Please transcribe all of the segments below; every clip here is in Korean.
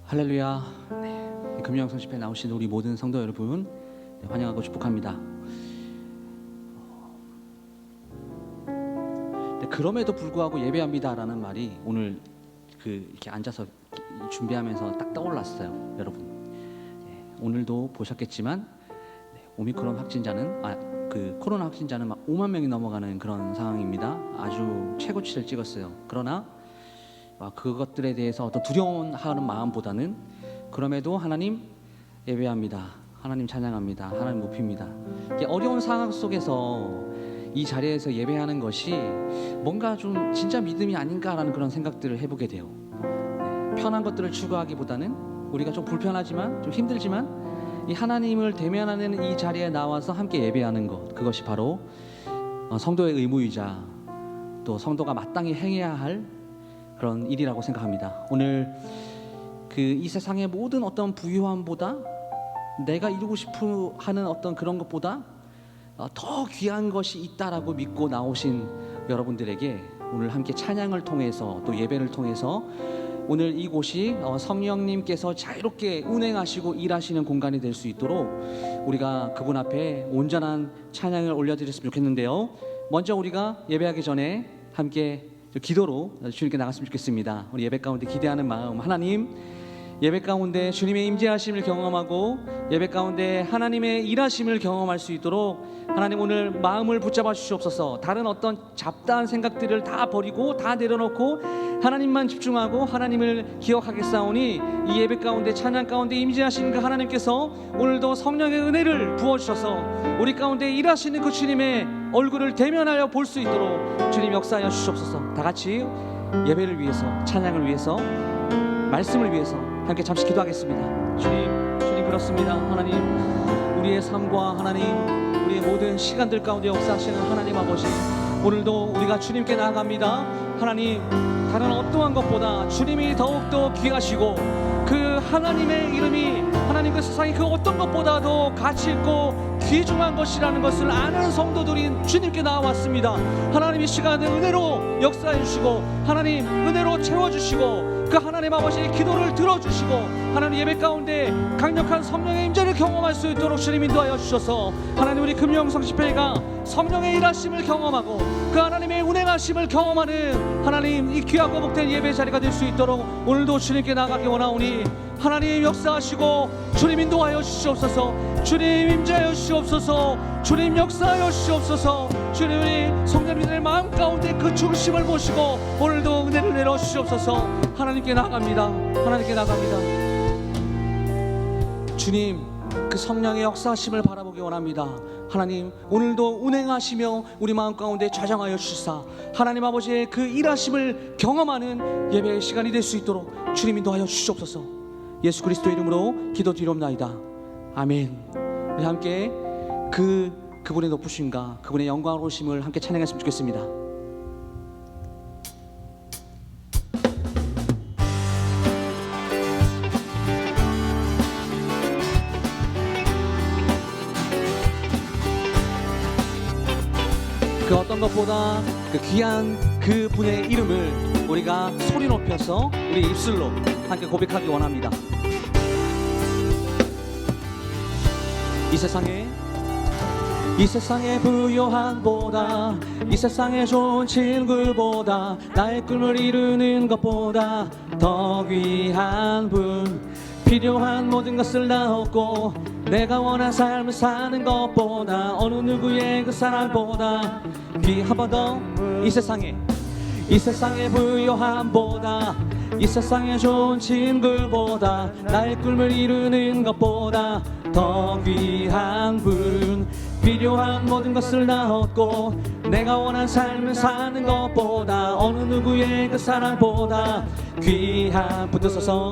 할렐루야. 금요양성 집회에 나오신 우리 모든 성도 여러분 환영하고 축복합니다. 그럼에도 불구하고 예배합니다라는 말이 오늘 이렇게 앉아서 준비하면서 딱 떠올랐어요, 여러분. 오늘도 보셨겠지만 오미크론 확진자는 코로나 확진자는 막 5만 명이 넘어가는 그런 상황입니다. 아주 최고치를 찍었어요. 그러나 그것들에 대해서 어떤 두려워하는 마음보다는 그럼에도 하나님 예배합니다, 하나님 찬양합니다, 하나님 높입니다. 어려운 상황 속에서 이 자리에서 예배하는 것이 뭔가 좀 진짜 믿음이 아닌가라는 그런 생각들을 해보게 돼요. 편한 것들을 추구하기보다는 우리가 좀 불편하지만 좀 힘들지만 이 하나님을 대면하는 이 자리에 나와서 함께 예배하는 것, 그것이 바로 성도의 의무이자 또 성도가 마땅히 행해야 할 그런 일이라고 생각합니다. 오늘 이 세상의 모든 어떤 부유함보다 내가 이루고 싶어 하는 어떤 그런 것보다 더 귀한 것이 있다라고 믿고 나오신 여러분들에게 오늘 함께 찬양을 통해서 또 예배를 통해서 오늘 이곳이 성령님께서 자유롭게 운행하시고 일하시는 공간이 될 수 있도록 우리가 그분 앞에 온전한 찬양을 올려드렸으면 좋겠는데요. 먼저 우리가 예배하기 전에 함께 기도로 주님께 나갔으면 좋겠습니다. 우리 예배 가운데 기대하는 마음, 하나님, 예배 가운데 주님의 임재하심을 경험하고 예배 가운데 하나님의 일하심을 경험할 수 있도록 하나님 오늘 마음을 붙잡아 주시옵소서. 다른 어떤 잡다한 생각들을 다 버리고 다 내려놓고 하나님만 집중하고 하나님을 기억하겠사오니 이 예배 가운데 찬양 가운데 임재하시는 그 하나님께서 오늘도 성령의 은혜를 부어주셔서 우리 가운데 일하시는 그 주님의 얼굴을 대면하여 볼 수 있도록 주님 역사하여 주시옵소서. 다 같이 예배를 위해서, 찬양을 위해서, 말씀을 위해서 함께 잠시 기도하겠습니다. 주님 그렇습니다. 하나님, 우리의 삶과 하나님, 우리의 모든 시간들 가운데 역사하시는 하나님 아버지, 오늘도 우리가 주님께 나아갑니다. 하나님, 다른 어떠한 것보다 주님이 더욱더 귀하시고 그 하나님의 이름이 하나님 그 세상에 그 어떤 것보다도 가치 있고 귀중한 것이라는 것을 아는 성도들인 주님께 나와왔습니다. 하나님, 이 시간에 은혜로 역사해 주시고 하나님 은혜로 채워주시고 그 하나님 아버지의 기도를 들어주시고 하나님 예배 가운데 강력한 성령의 임재를 경험할 수 있도록 주님 인도하여 주셔서 하나님 우리 금요영성 집회가 성령의 일하심을 경험하고 그 하나님의 운행하심을 경험하는 하나님 이 귀하고 복된 예배 자리가 될 수 있도록 오늘도 주님께 나가기 원하오니 하나님 역사하시고 주님 인도하여 주시옵소서. 주님 임재하여 주시옵소서. 주님 역사하여 주시옵소서. 주님 우리 성도님들의 마음 가운데 그 중심을 보시고 오늘도 은혜를 내려 주시옵소서. 하나님께 나갑니다. 하나님께 나갑니다. 주님 그 성령의 역사하심을 바라보기 원합니다. 하나님 오늘도 운행하시며 우리 마음 가운데 좌정하여 주시사 하나님 아버지의 그 일하심을 경험하는 예배의 시간이 될 수 있도록 주님 인도하여 주시옵소서. 예수 그리스도의 이름으로 기도드리옵나이다. 아멘. 우리 함께 그분의 높으심과 그분의 영광으로심을 함께 찬양했으면 좋겠습니다. 그 어떤 것보다 그 귀한 그분의 이름을 우리가 소리 높여서 우리 입술로 함께 고백하기 원합니다. 이 세상의 부요함보다 이 세상의 좋은 친구보다 나의 꿈을 이루는 것보다 더 귀한 분, 필요한 모든 것을 다 얻고 내가 원한 삶을 사는 것보다 어느 누구의 그 사랑보다 한 번 더 이 세상의 부요함보다 이 세상의 좋은 친구보다 나의 꿈을 이루는 것보다 더 귀한 분, 필요한 모든 것을 다 얻고 내가 원한 삶을 사는 것보다 어느 누구의 그 사랑보다 귀한. 붙드소서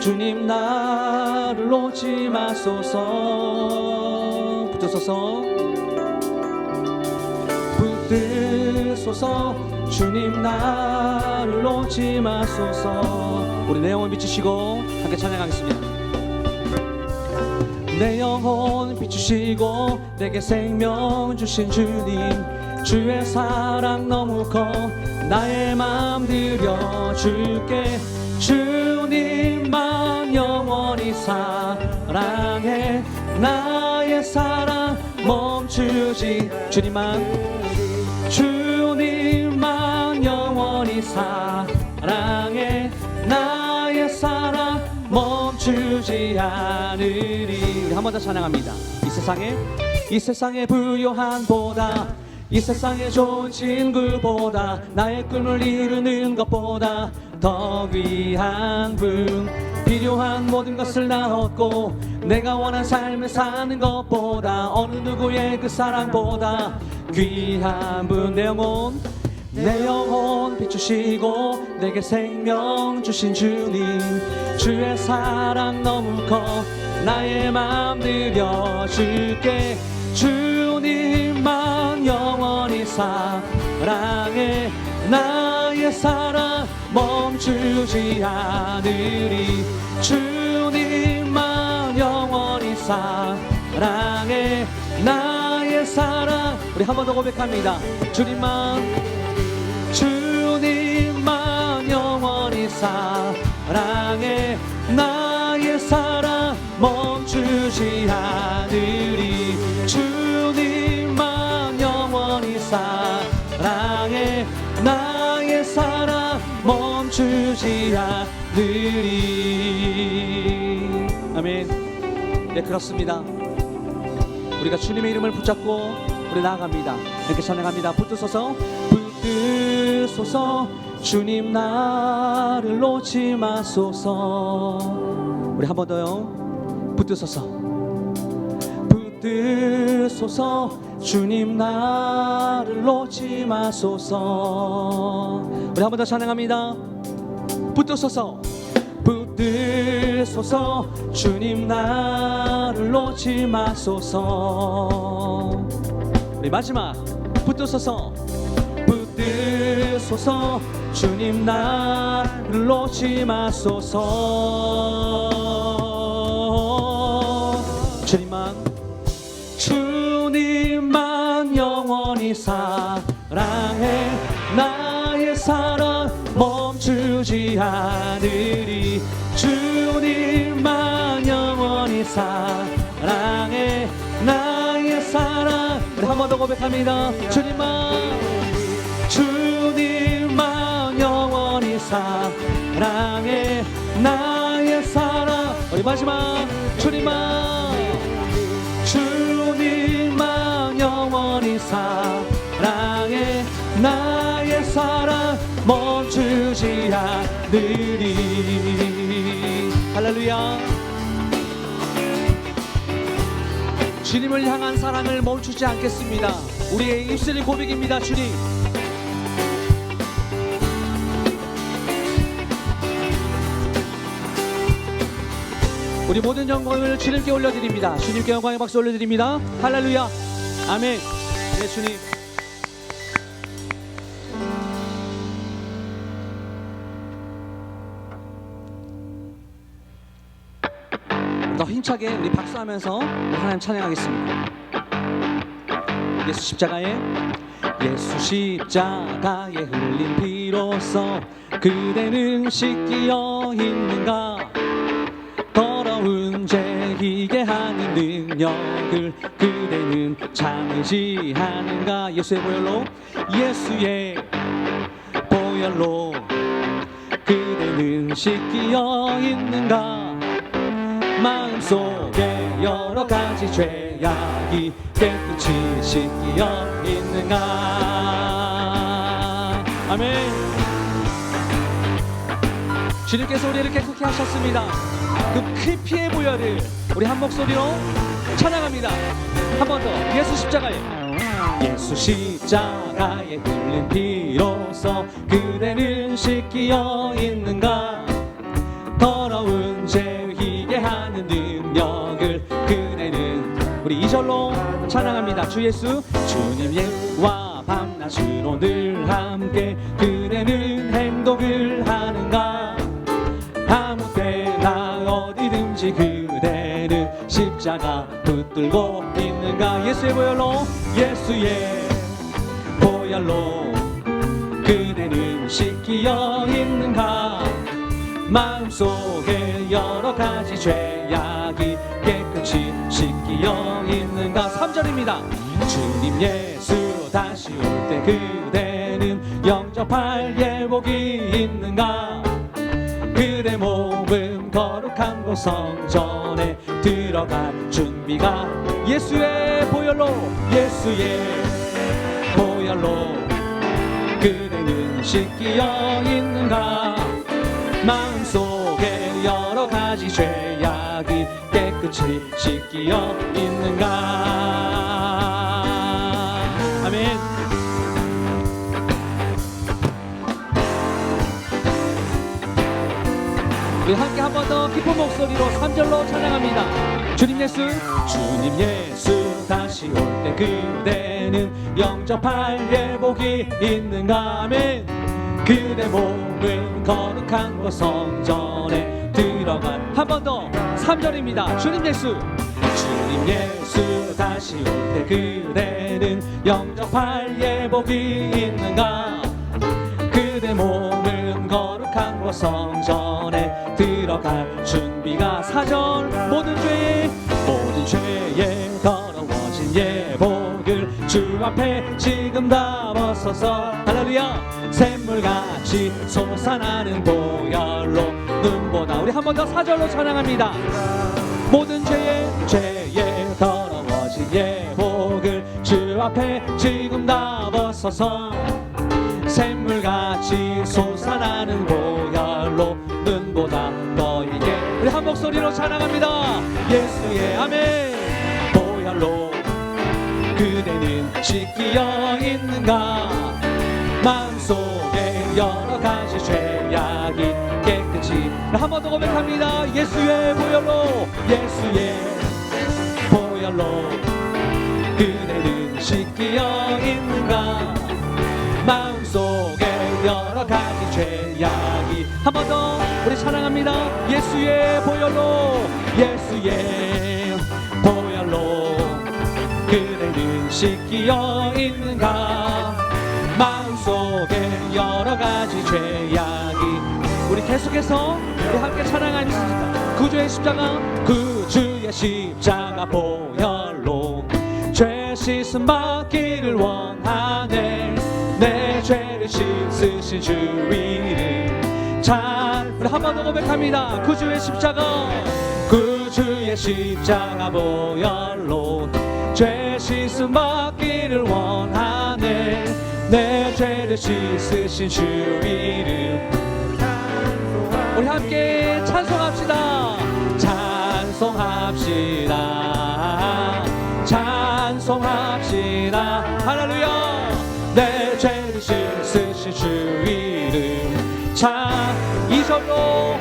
주님 나를 놓지 마소서. 붙드소서 주님 나를 놓지 마소서. 우리 내 영혼 비추시고 함께 찬양하겠습니다. 내 영혼 비추시고 내게 생명 주신 주님, 주의 사랑 너무 커 나의 맘 드려줄게. 주님만 영원히 사랑해. 나의 사랑 멈추지. 주님만 영원히 사랑해. 나의 사랑 멈추지 않으리. 한 번 더 찬양합니다. 이 세상에 부요한 보다, 이 세상에 좋은 친구보다, 나의 꿈을 이루는 것보다 더 귀한 분, 필요한 모든 것을 나 얻고 내가 원한 삶을 사는 것보다, 어느 누구의 그 사랑보다 귀한 분. 내 영혼 비추시고 내게 생명 주신 주님, 주의 사랑 너무 커 나의 맘 드려줄게. 주님만 영원히 사랑해. 나의 사랑 멈추지 않으리. 주님만 영원히 사랑해. 나의 사랑. 우리 한 번 더 고백합니다. 주님만 영원히 사랑해. 나의 사랑 멈추지 않으리. 주님만 영원히 사랑해. 나의 사랑 멈추지 않으리. 아멘. 네, 그렇습니다. 우리가 주님의 이름을 붙잡고 우리 나아갑니다. 이렇게 찬양합니다. 붙드소서, 붙드소서. 주님 나를 놓지 마소서. 우리 한 번 더요. 붙드소서, 붙드소서. 주님 나를 놓지 마소서. 우리 한 번 더 찬양합니다. 붙드소서, 붙드소서. 주님 나를 놓지 마소서. 우리 마지막. 붙드소서, 붙드소서. 주님 나를 놓지 마소서. 주님만 영원히 사랑해. 나의 사랑 멈추지 않으리. 주님만 영원히 사랑해. 나의 사랑. 우리 한 번 더 고백합니다. 주님만 영원히 사랑해. 나의 사랑. 우리 마지막. 주님만 영원히 사랑해. 나의 사랑 멈추지 않으리. 할렐루야. 주님을 향한 사랑을 멈추지 않겠습니다. 우리의 입술의 고백입니다. 주님, 우리 모든 영광을 주님께 올려드립니다. 주님께 영광의 박수 올려드립니다. 할렐루야. 아멘. 네, 주님. 더 힘차게 우리 박수하면서 하나님 찬양하겠습니다. 예수 십자가에 흘린 피로써 그대는 씻기어 있는가. 더러운 죄 희게 하는 능력을 그대는 참으지 않은가. 예수의 보혈로 그대는 씻기어 있는가. 마음속에 여러 가지 죄악이 깨끗이 씻기어 있는가. 아멘. 주님께서 우리를 깨끗게 하셨습니다. 그 큰 피의 보혈을 우리 한 목소리로 찬양합니다. 한 번 더. 예수 십자가에 흘린 피로써 그대는 씻기어 있는가. 더러운 죄 희게 하는 능력을 그대는. 우리 2절로 찬양합니다. 주 예수. 주님 예와 밤낮으로 늘 함께 그대는 행동을 하는가. 아무 때나 어디든지 그대는 십자가 붙들고 있는가. 예수의 보혈로 그대는 그대는 씻기어 있는가 마음속에 여러 가지 죄악이 깨끗이 씻기어 있는가 3절입니다. 주님 예수 다시 올 때 그대는 영접할 예복이 있는가 그대 몸은 거룩한 곳 성전에 들어갈 준비가 예수의 보혈로 예수의 보혈로 그대는 씻기어 있는가 마음속에 여러 가지 죄악이 깨끗이 씻기어 있는가 아멘. 우리 함께 한 번 더 기쁜 목소리로 3절로 찬양합니다. 주님 예수 다시 올 때 그대는 영접할 예복이 있는가 아멘. 그대 몸은 거룩한 곳 성전에 들어간 한 번 더 3절입니다. 주님 예수 다시 올 때 그대는 영접할 예복이 있는가 그대 몸은 거룩한 곳 성전에 들어갈 준비가 4절 모든 죄에 더러워진 예복을 주 앞에 지금 다 벗어서 할렐루야 샘물같이 솟아나는 보혈로 눈보다 우리 한 번 더 4절로 찬양합니다. 모든 죄에 더러워진 예복을 주 앞에 지금 다 벗어서 샘물같이 솟아나는 보혈로 눈보다 너에게 우리 한 목소리로 찬양합니다. 예수의 아멘 보혈로 그대는 씻기어 있는가 마음속에 여러 가지 죄악이 깨끗이 한 번 더 고백합니다. 예수의 보혈로 그대는 씻기어 있는가 마음속에 여러 가지 죄악이 한 번 더 우리 찬양합니다. 예수의 보혈로 그대는 씻기어 있는가 마음속에 여러 가지 죄악이 우리 계속해서 우리 함께 찬양하겠습니다. 구주의 십자가 보혈로 죄 씻음 받기를 원하네 내 죄를 씻으신 주 이름 우리 한 번 더 고백합니다. 구주의 십자가 보혈로 죄 씻음 받기를 원하네 내 죄를 씻으신 주 이름 우리 함께 찬송합시다. 찬송합시다 할렐루야 내 죄를 씻으신 주 이름 2절로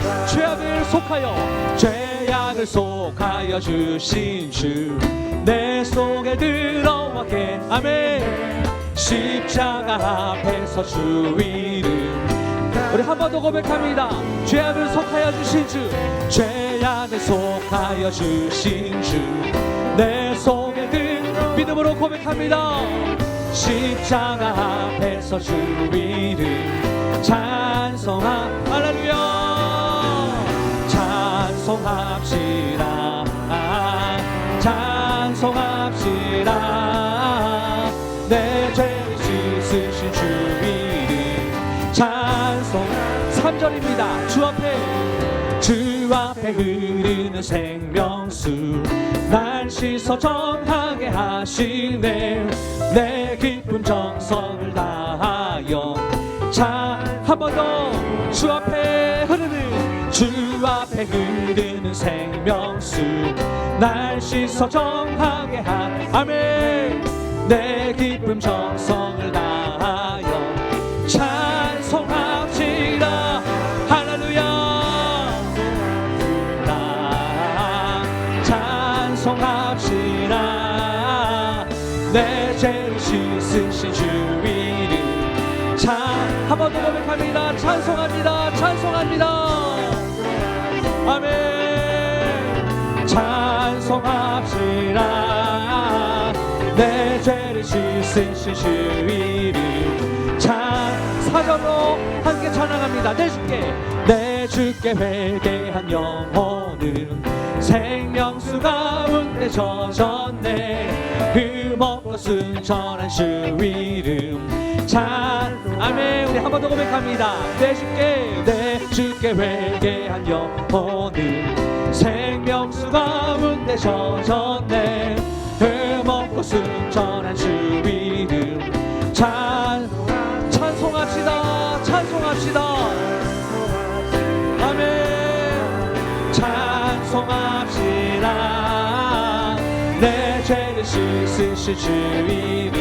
죄악을 속하여 주신 주 내 속에 들어왔게 아멘 십자가 앞에서 주 이름 우리 한 번 더 고백합니다. 죄악을 속하여 주신 주 내 속에 믿음으로 고백합니다. 십자가 앞에서 주 이름 할렐루야 찬송합시다 내 죄를 씻으신 주 이름 3절입니다. 주 앞에 흐르는 생명수 날 씻어 정하게 하시네 내 기쁨 정성을 다하여 한 번 더 주 앞에 흐르는 생명수 날 씻어 정하게 아멘 내 기쁨 정성을 다하여 찬송합시다 할렐루야 찬송합시다 내 죄를 씻으신 주 이름 한 번 더 고백합니다. 찬송합니다 아멘 찬송합시다 내 죄를 씻으신 주 이름 4절로 찬송합시다. 내 주께 회개한 영혼은 생명수 가운데 젖었네. 흠없고 순전한 주 이름 아멘. 우리 한 번 더 고백합니다. 내 주께 회개한 영혼은 생명수 가운데 젖었네. 흠없고 순전한 주 이름 찬송합시다. 찬송합시다. 아멘. 찬송합시다. 내 죄를 씻으실 주 이름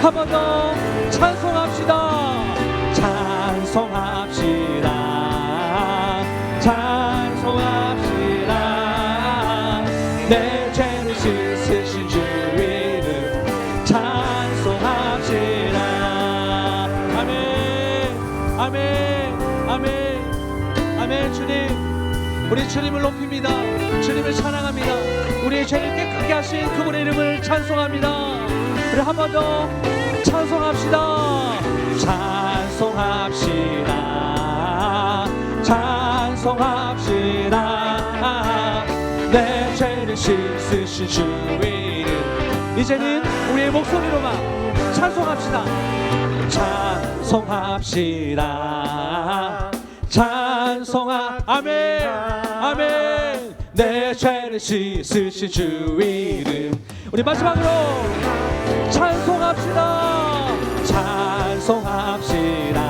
한 번 더 찬송합시다. 찬송합시다. 찬송합시다. 내 죄를 씻으신 주 이름 찬송합시다. 아멘. 아멘. 아멘. 아멘. 주님, 우리 주님을 높입니다. 주님을 찬양합니다. 우리의 죄를 깨끗게 하신 그분의 이름을 찬송합니다. 우리 한 번 더 찬송합시다. 찬송합시다. 찬송합시다. 내 죄를 씻으신 주 이름 이제는 우리의 목소리로만 찬송합시다. 찬송합시다. 아멘. 아멘. 내 죄를 씻으신 주 이름 우리 마지막으로 찬송합시다. 찬송합시다.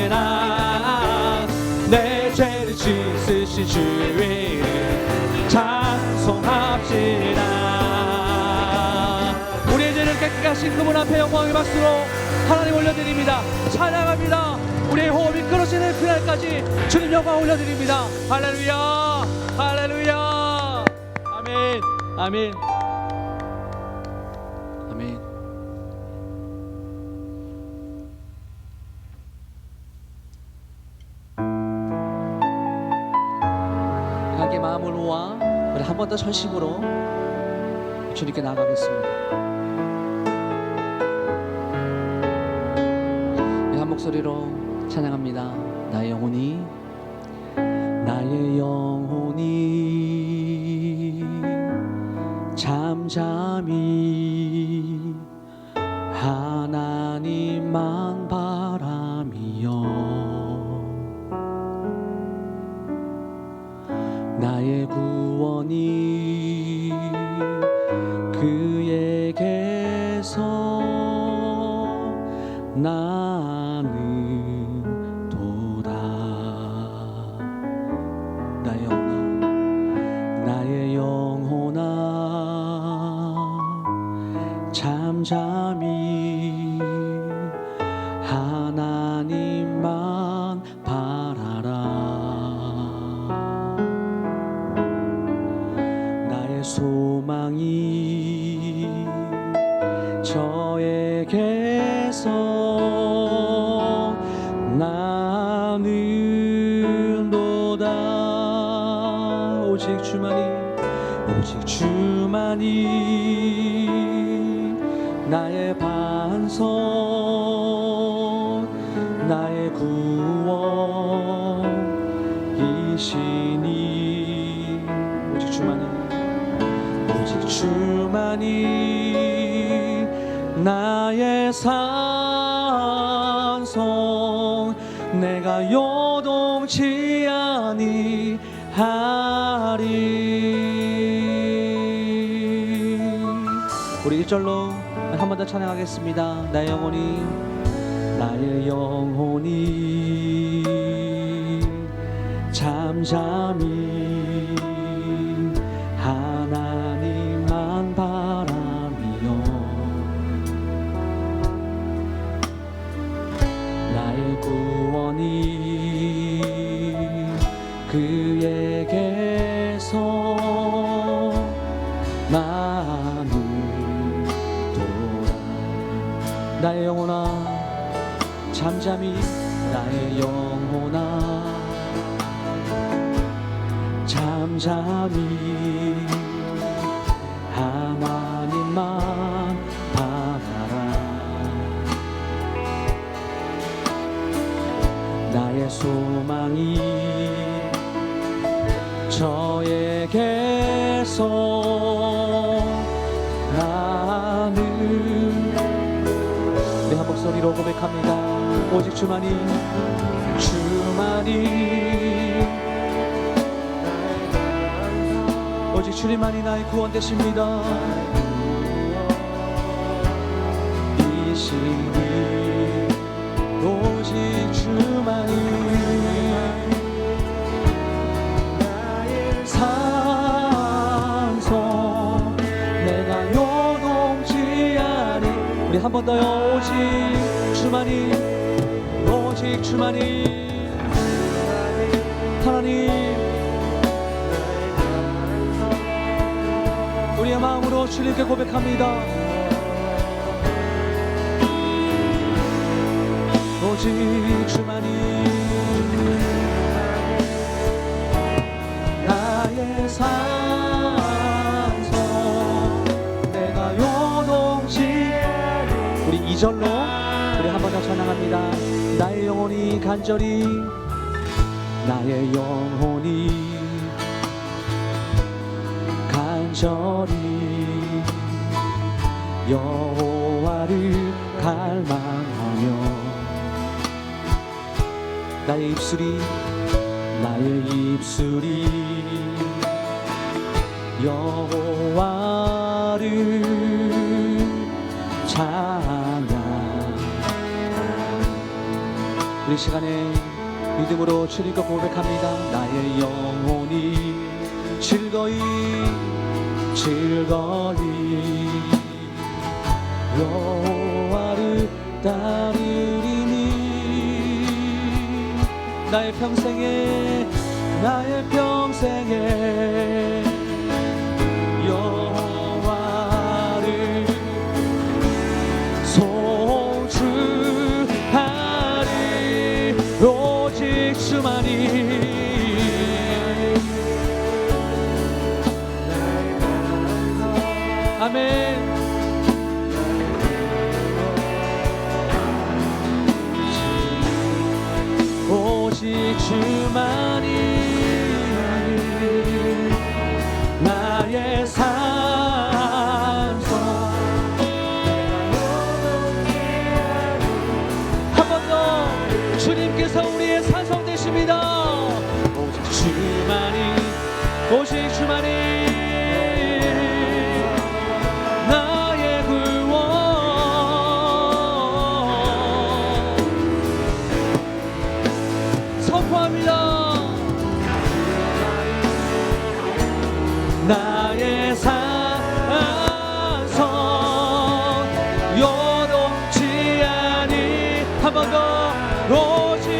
찬송합시다. 내 죄를 씻으신 주 이름 찬송합시다. 우리의 죄를 깨끗게 하신 그분 앞에 영광의 박수로 하나님 올려드립니다. 찬양합니다. 우리의 호흡이 끊어지는 그날까지 주님 영광 올려드립니다. 할렐루야. 할렐루야. 아멘. 아멘. 아멘. 함께 마음을 모아 우리 한 번 더 전심으로 주님께 나아가겠습니다. 한 목소리로 찬양합니다. 나의 영혼이 잠잠히 하나님만 바라미요. 나의 구원이 그에게서 나는 도다. 나의 영혼아 잠잠히 하나님만 바라라. 나의 소망이 저에게서 나는 도다. 오직 주만이 나의 반석 나의 구원이시니. 오직 주만이 나의 산성 내가 요동치 아니하리. 우리 1절로 한 번 더 찬양하겠습니다. 나의 영혼이 잠잠히 하나님만 바라미요. 나의 구원이 그에게서 나는 도다. 나의 영혼아 잠잠히 나의 영혼아 잠잠히 하나님만 바라라. 소망이 저에게서 나는 우리 한 목소리로 고백합니다. 오직 주만이 오직 주님만이 나의 구원 되십니다. 이 시기 오직 주만이 나의 산소 내가 요동치 아니. 우리 한 번 더요. 오직 주만이 하나님 우리의 마음으로 주님께 고백합니다. 오직 주만이 나의 산소 내가 요동치. 우리 2절로 우리 한 번 더 찬양합니다. 나의 영혼이 간절히 나의 영혼이 간절히 여호와를 갈망하며 나의 입술이 여호와를 찬양. 우리 시간에 믿음으로 주님께 고백합니다. 나의 영혼이 즐거이 여호와를 따르리니 나의 평생에 여호와를 송축하리. 오직 주만이 아멘. 오직 주만이 나의 산소. 한 번 더 주님께서 우리의 산성 되십니다. 오직 주만이 나의 구원. 선포합니다. 나의 산성 요동치 아니. 한 번 더. 오직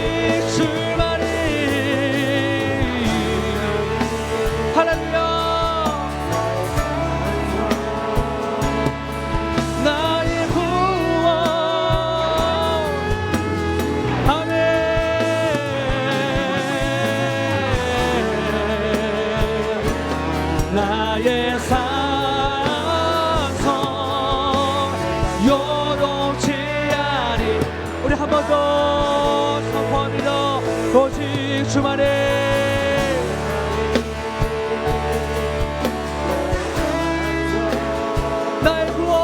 주만이 할렐루야. 나의 구원. 아멘. 나의 산성 요동치 아니. 우리 한 번 더 선포합니다. 오직 주만이 나의 구원.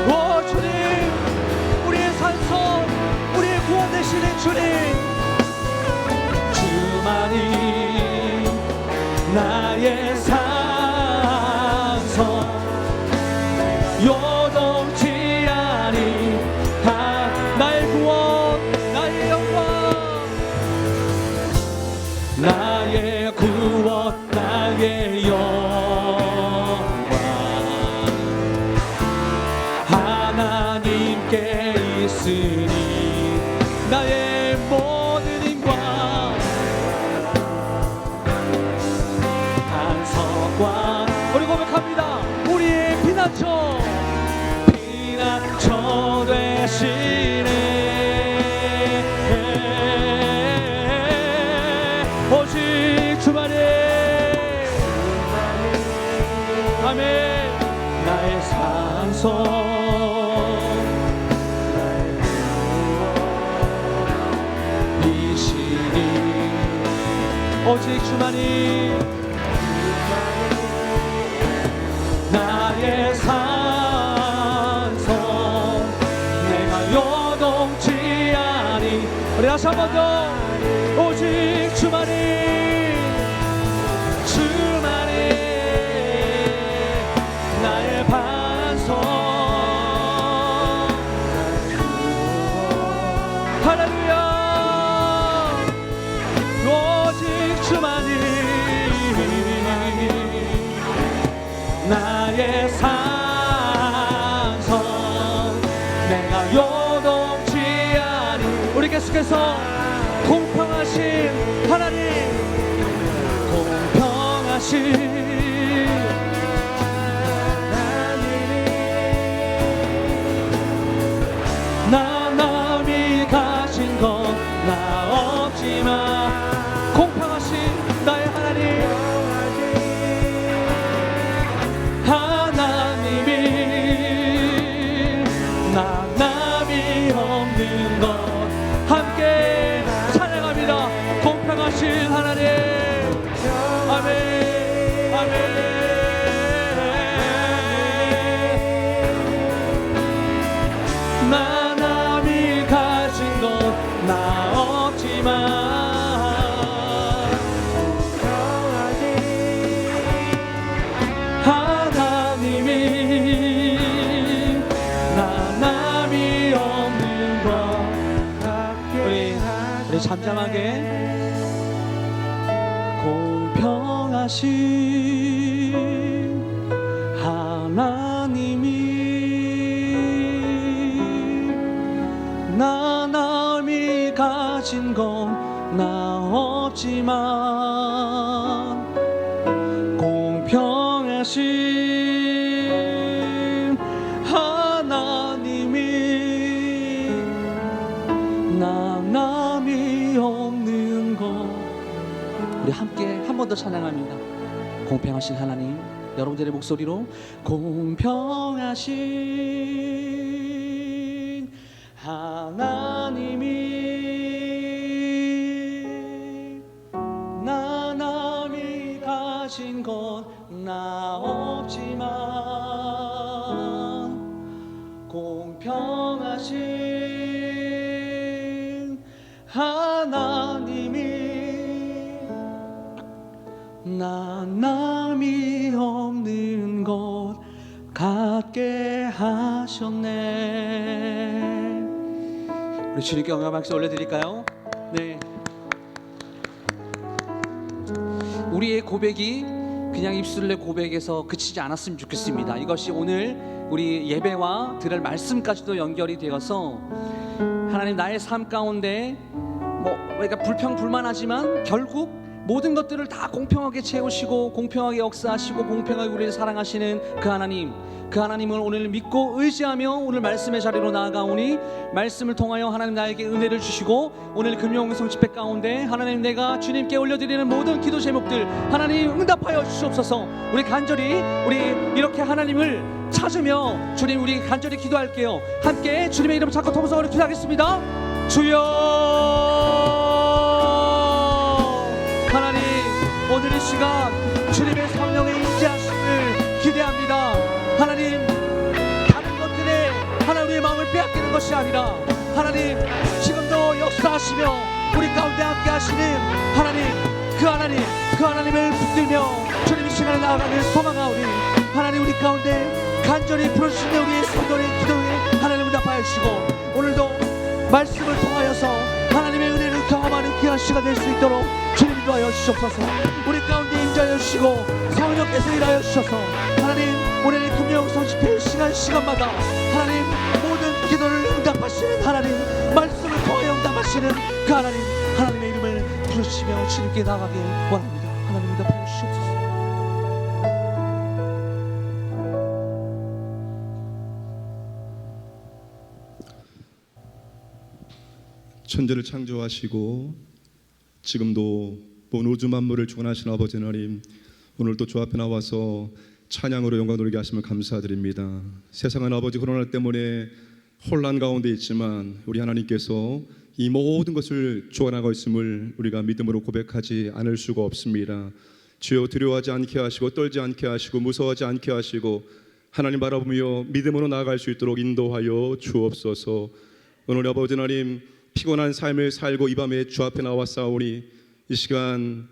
오 주님, 우리의 산성, 우리의 구원 되시는 주님. 주만이 나의 산성 요동치 아니. 나의 구원, 나의 영광. 나의 구원, 나의 영광. 하나님께 있으니 나의 모든 힘과 한석과. 우리 고백합니다. 우리의 피난처 되시네. 오직 주만이 아멘. 나의 산소 오직 주만이 나의 산성 내가 요동치 아니. 우리 다시 한 번 더. 오직 주만이 나의 반성. 할렐루야. 오직 주만이 나의 산성 내가 요동치 아니. 우리 계속해서 공평하신 하나님, 공평하신 나 남이 가진 건 나 없지만 공평하신 나의 하나님, 하나님이 나 남이 없는 것 함께 찬양합니다. 공평하신 하나님. 아멘 아멘. 나 남이 가진 것 나 없지만 하나님이 나 남이 없는 것. 우리 잠잠하게. 공평하신 하나님이 나 남이 가진 건 나 없지만 공평하신 하나님이 나 남이 없는 것. 우리 함께 한 번 더 찬양합니다. 공평하신 하나님. 여러분들의 목소리로 공평하신 하나님이 나 남이 가진 건 나 없지만 공평하신 하나님이 나 남이 없는 것 같게 하셨네. 우리 주님께 영광 박수 올려드릴까요? 네. 우리의 고백이 그냥 입술의 고백에서 그치지 않았으면 좋겠습니다. 이것이 오늘 우리 예배와 들을 말씀까지도 연결이 되어서 하나님 나의 삶 가운데 그러니까 불평불만하지만 결국 모든 것들을 다 공평하게 채우시고 공평하게 역사하시고 공평하게 우리를 사랑하시는 그 하나님, 그 하나님을 오늘 믿고 의지하며 오늘 말씀의 자리로 나아가오니 말씀을 통하여 하나님 나에게 은혜를 주시고 오늘 금요일성 집회 가운데 하나님 내가 주님께 올려드리는 모든 기도 제목들 하나님 응답하여 주시옵소서. 우리 간절히 우리 이렇게 하나님을 찾으며 주님 우리 간절히 기도할게요. 함께 주님의 이름 찾고 통성으로 기도하겠습니다. 주여. 하나님 오늘 이 시간 주님의 성령의 임재하심을 기대합니다. 하나님 다른 것들에 하나님의 마음을 빼앗기는 것이 아니라 하나님 지금도 역사하시며 우리 가운데 함께 하시는 하나님 그 하나님을 붙들며 주님 이 시간에 나아가는 소망하오니 하나님 우리 가운데 간절히 부르시는 우리의 성도의 기도에 하나님 응답하여 주시고 오늘도 말씀을 통하여서 하나님의 은혜를 경험하는 귀한 시간 될 수 있도록 주님 인도하여 주시옵소서. 우리 가운데 임재하여 주시고 성령께서 일하여 주셔서 하나님 오늘 금요일성 집회 시간마다 하나님 모든 기도를 응답하시는 하나님 말씀을 통하여 응답하시는 그 하나님의 이름을 부르시며 주님께 나가길 원합니다. 하나님 응답하여 주시옵소서. 천지를 창조하시고 지금도 온 우주 만물을 주관하시는 아버지 하나님, 오늘도 주 앞에 나와서 찬양으로 영광 돌리게 하심을 감사드립니다. 세상은 아버지 코로나 때문에 혼란 가운데 있지만 우리 하나님께서 이 모든 것을 주관하고 있음을 우리가 믿음으로 고백하지 않을 수가 없습니다. 주여 두려워하지 않게 하시고 떨지 않게 하시고 무서워하지 않게 하시고 하나님 바라보며 믿음으로 나아갈 수 있도록 인도하여 주옵소서. 오늘 아버지 하나님 피곤한 삶을 살고 이 밤에 주 앞에 나왔사오니 이 시간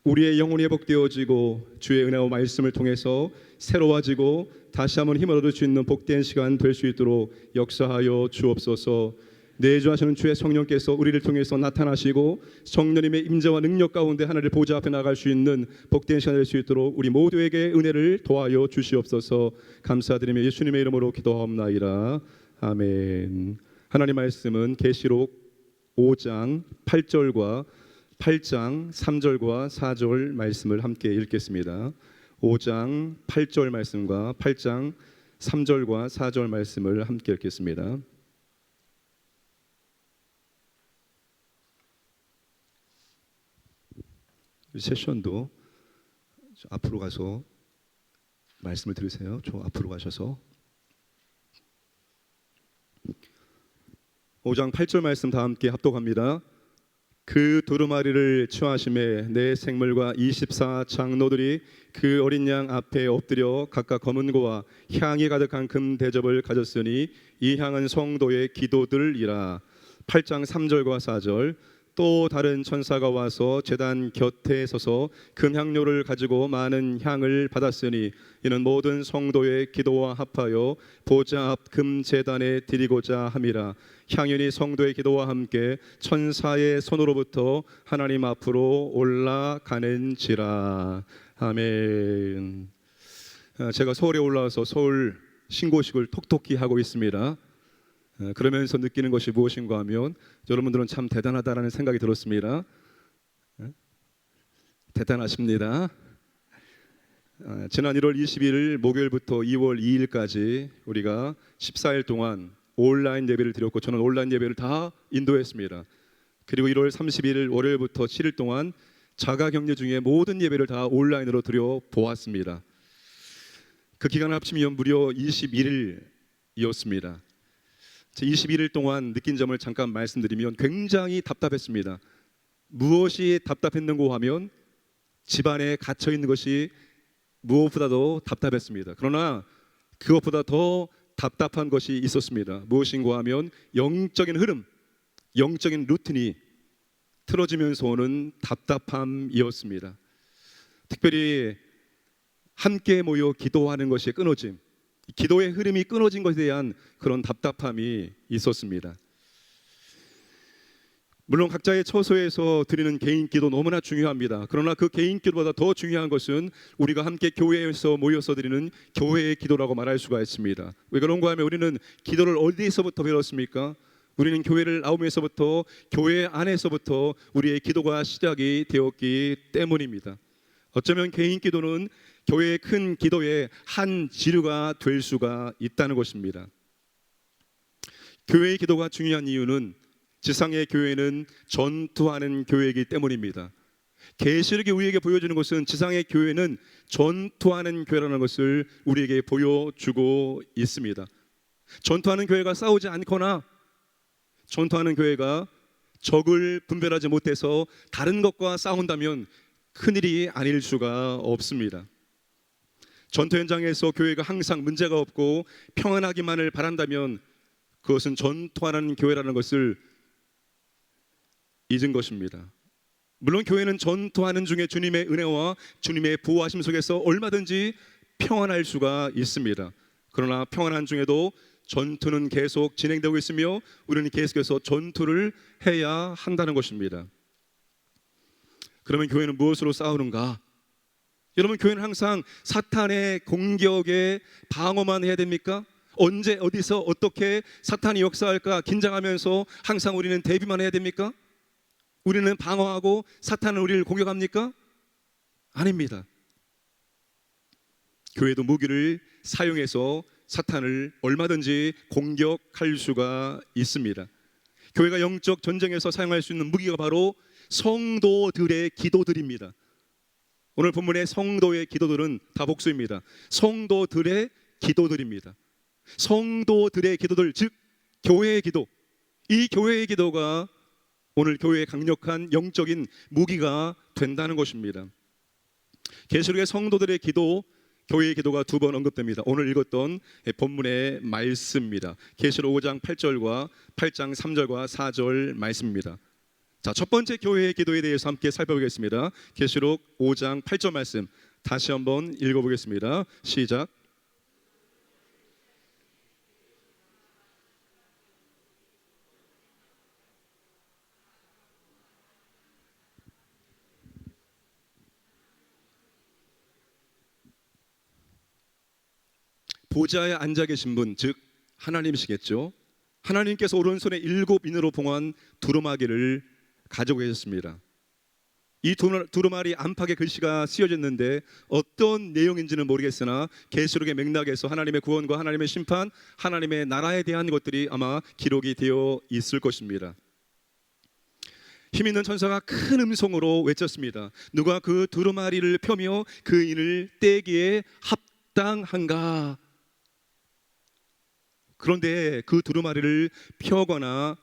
우리의 영혼이 회복되어지고 주의 은혜와 말씀을 통해서 새로워지고 다시 한번 힘을 얻을 수 있는 복된 시간 될 수 있도록 역사하여 주옵소서. 내주하시는 주의 성령께서 우리를 통해서 나타나시고 성령님의 임재와 능력 가운데 하나님의 보좌 앞에 나갈 수 있는 복된 시간 될 수 있도록 우리 모두에게 은혜를 도하여 주시옵소서. 감사드리며 예수님의 이름으로 기도하옵나이다. 아멘. 하나님 말씀은 계시록 5장 8장 3절과 4절 말씀을 함께 읽겠습니다. 5장 8절 말씀과 8장 3절과 4절 말씀을 함께 읽겠습니다. 세션도 앞으로 가서 말씀을 들으세요. 저 앞으로 가셔서 5장 8절 말씀 다 함께 합독합니다. 그 두루마리를 취하심에 내 생물과 24 장로들이 그 어린 양 앞에 엎드려 각각 검은 고와 향이 가득한 금 대접을 가졌으니 이 향은 성도의 기도들이라. 8장 3절과 4절 또 다른 천사가 와서 제단 곁에 서서 금향료를 가지고 많은 향을 받았으니 이는 모든 성도의 기도와 합하여 보좌 앞 금제단에 드리고자 함이라. 향연이 성도의 기도와 함께 천사의 손으로부터 하나님 앞으로 올라가는지라. 아멘. 제가 서울에 올라와서 서울 신고식을 톡톡히 하고 있습니다. 그러면서 느끼는 것이 무엇인가 하면 여러분들은 참 대단하다라는 생각이 들었습니다. 대단하십니다. 지난 1월 21일 목요일부터 2월 2일까지 우리가 14일 동안 온라인 예배를 드렸고 저는 온라인 예배를 다 인도했습니다. 그리고 1월 31일 월요일부터 7일 동안 자가격리 중에 모든 예배를 다 온라인으로 드려보았습니다. 그 기간을 합치면 무려 21일이었습니다. 21일 동안 느낀 점을 잠깐 말씀드리면 굉장히 답답했습니다. 무엇이 답답했는고 하면 집안에 갇혀있는 것이 무엇보다도 답답했습니다. 그러나 그것보다 더 답답한 것이 있었습니다. 무엇인가 하면 영적인 흐름, 영적인 루틴이 틀어지면서 오는 답답함이었습니다. 특별히 함께 모여 기도하는 것이 끊어짐, 기도의 흐름이 끊어진 것에 대한 그런 답답함이 있었습니다. 물론 각자의 처소에서 드리는 개인 기도 너무나 중요합니다. 그러나 그 개인 기도보다 더 중요한 것은 우리가 함께 교회에서 모여서 드리는 교회의 기도라고 말할 수가 있습니다. 왜 그런가 하면 우리는 기도를 어디서부터 배웠습니까? 우리는 교회를 나오면서부터 교회 안에서부터 우리의 기도가 시작이 되었기 때문입니다. 어쩌면 개인 기도는 교회의 큰 기도의 한 지류가 될 수가 있다는 것입니다. 교회의 기도가 중요한 이유는 지상의 교회는 전투하는 교회이기 때문입니다. 계시록이 우리에게 보여주는 것은 지상의 교회는 전투하는 교회라는 것을 우리에게 보여주고 있습니다. 전투하는 교회가 싸우지 않거나 전투하는 교회가 적을 분별하지 못해서 다른 것과 싸운다면 큰일이 아닐 수가 없습니다. 전투 현장에서 교회가 항상 문제가 없고 평안하기만을 바란다면 그것은 전투하는 교회라는 것을 잊은 것입니다. 물론 교회는 전투하는 중에 주님의 은혜와 주님의 보호하심 속에서 얼마든지 평안할 수가 있습니다. 그러나 평안한 중에도 전투는 계속 진행되고 있으며 우리는 계속해서 전투를 해야 한다는 것입니다. 그러면 교회는 무엇으로 싸우는가? 여러분, 교회는 항상 사탄의 공격에 방어만 해야 됩니까? 언제 어디서 어떻게 사탄이 역사할까 긴장하면서 항상 우리는 대비만 해야 됩니까? 우리는 방어하고 사탄은 우리를 공격합니까? 아닙니다. 교회도 무기를 사용해서 사탄을 얼마든지 공격할 수가 있습니다. 교회가 영적 전쟁에서 사용할 수 있는 무기가 바로 성도들의 기도들입니다. 오늘 본문의 성도의 기도들은 다 복수입니다. 성도들의 기도들입니다. 성도들의 기도들, 즉 교회의 기도, 이 교회의 기도가 오늘 교회의 강력한 영적인 무기가 된다는 것입니다. 계시록의 성도들의 기도, 교회의 기도가 두 번 언급됩니다. 오늘 읽었던 본문의 말씀입니다. 계시록 5장 8절과 8장 3절과 4절 말씀입니다. 자, 첫 번째 교회의 기도에 대해서 함께 살펴보겠습니다. 계시록 5장 8절 말씀 다시 한번 읽어보겠습니다. 시작. 보좌에 앉아 계신 분, 즉 하나님이시겠죠. 하나님께서 오른손에 7인으로 봉한 두루마기를 가지고 계셨습니다. 이 두루마리 안팎에 글씨가 쓰여졌는데 어떤 내용인지는 모르겠으나 계시록의 맥락에서 하나님의 구원과 하나님의 심판, 하나님의 나라에 대한 것들이 아마 기록이 되어 있을 것입니다. 힘 있는 천사가 큰 음성으로 외쳤습니다. 누가 그 두루마리를 펴며 그 인을 떼기에 합당한가? 그런데 그 두루마리를 펴거나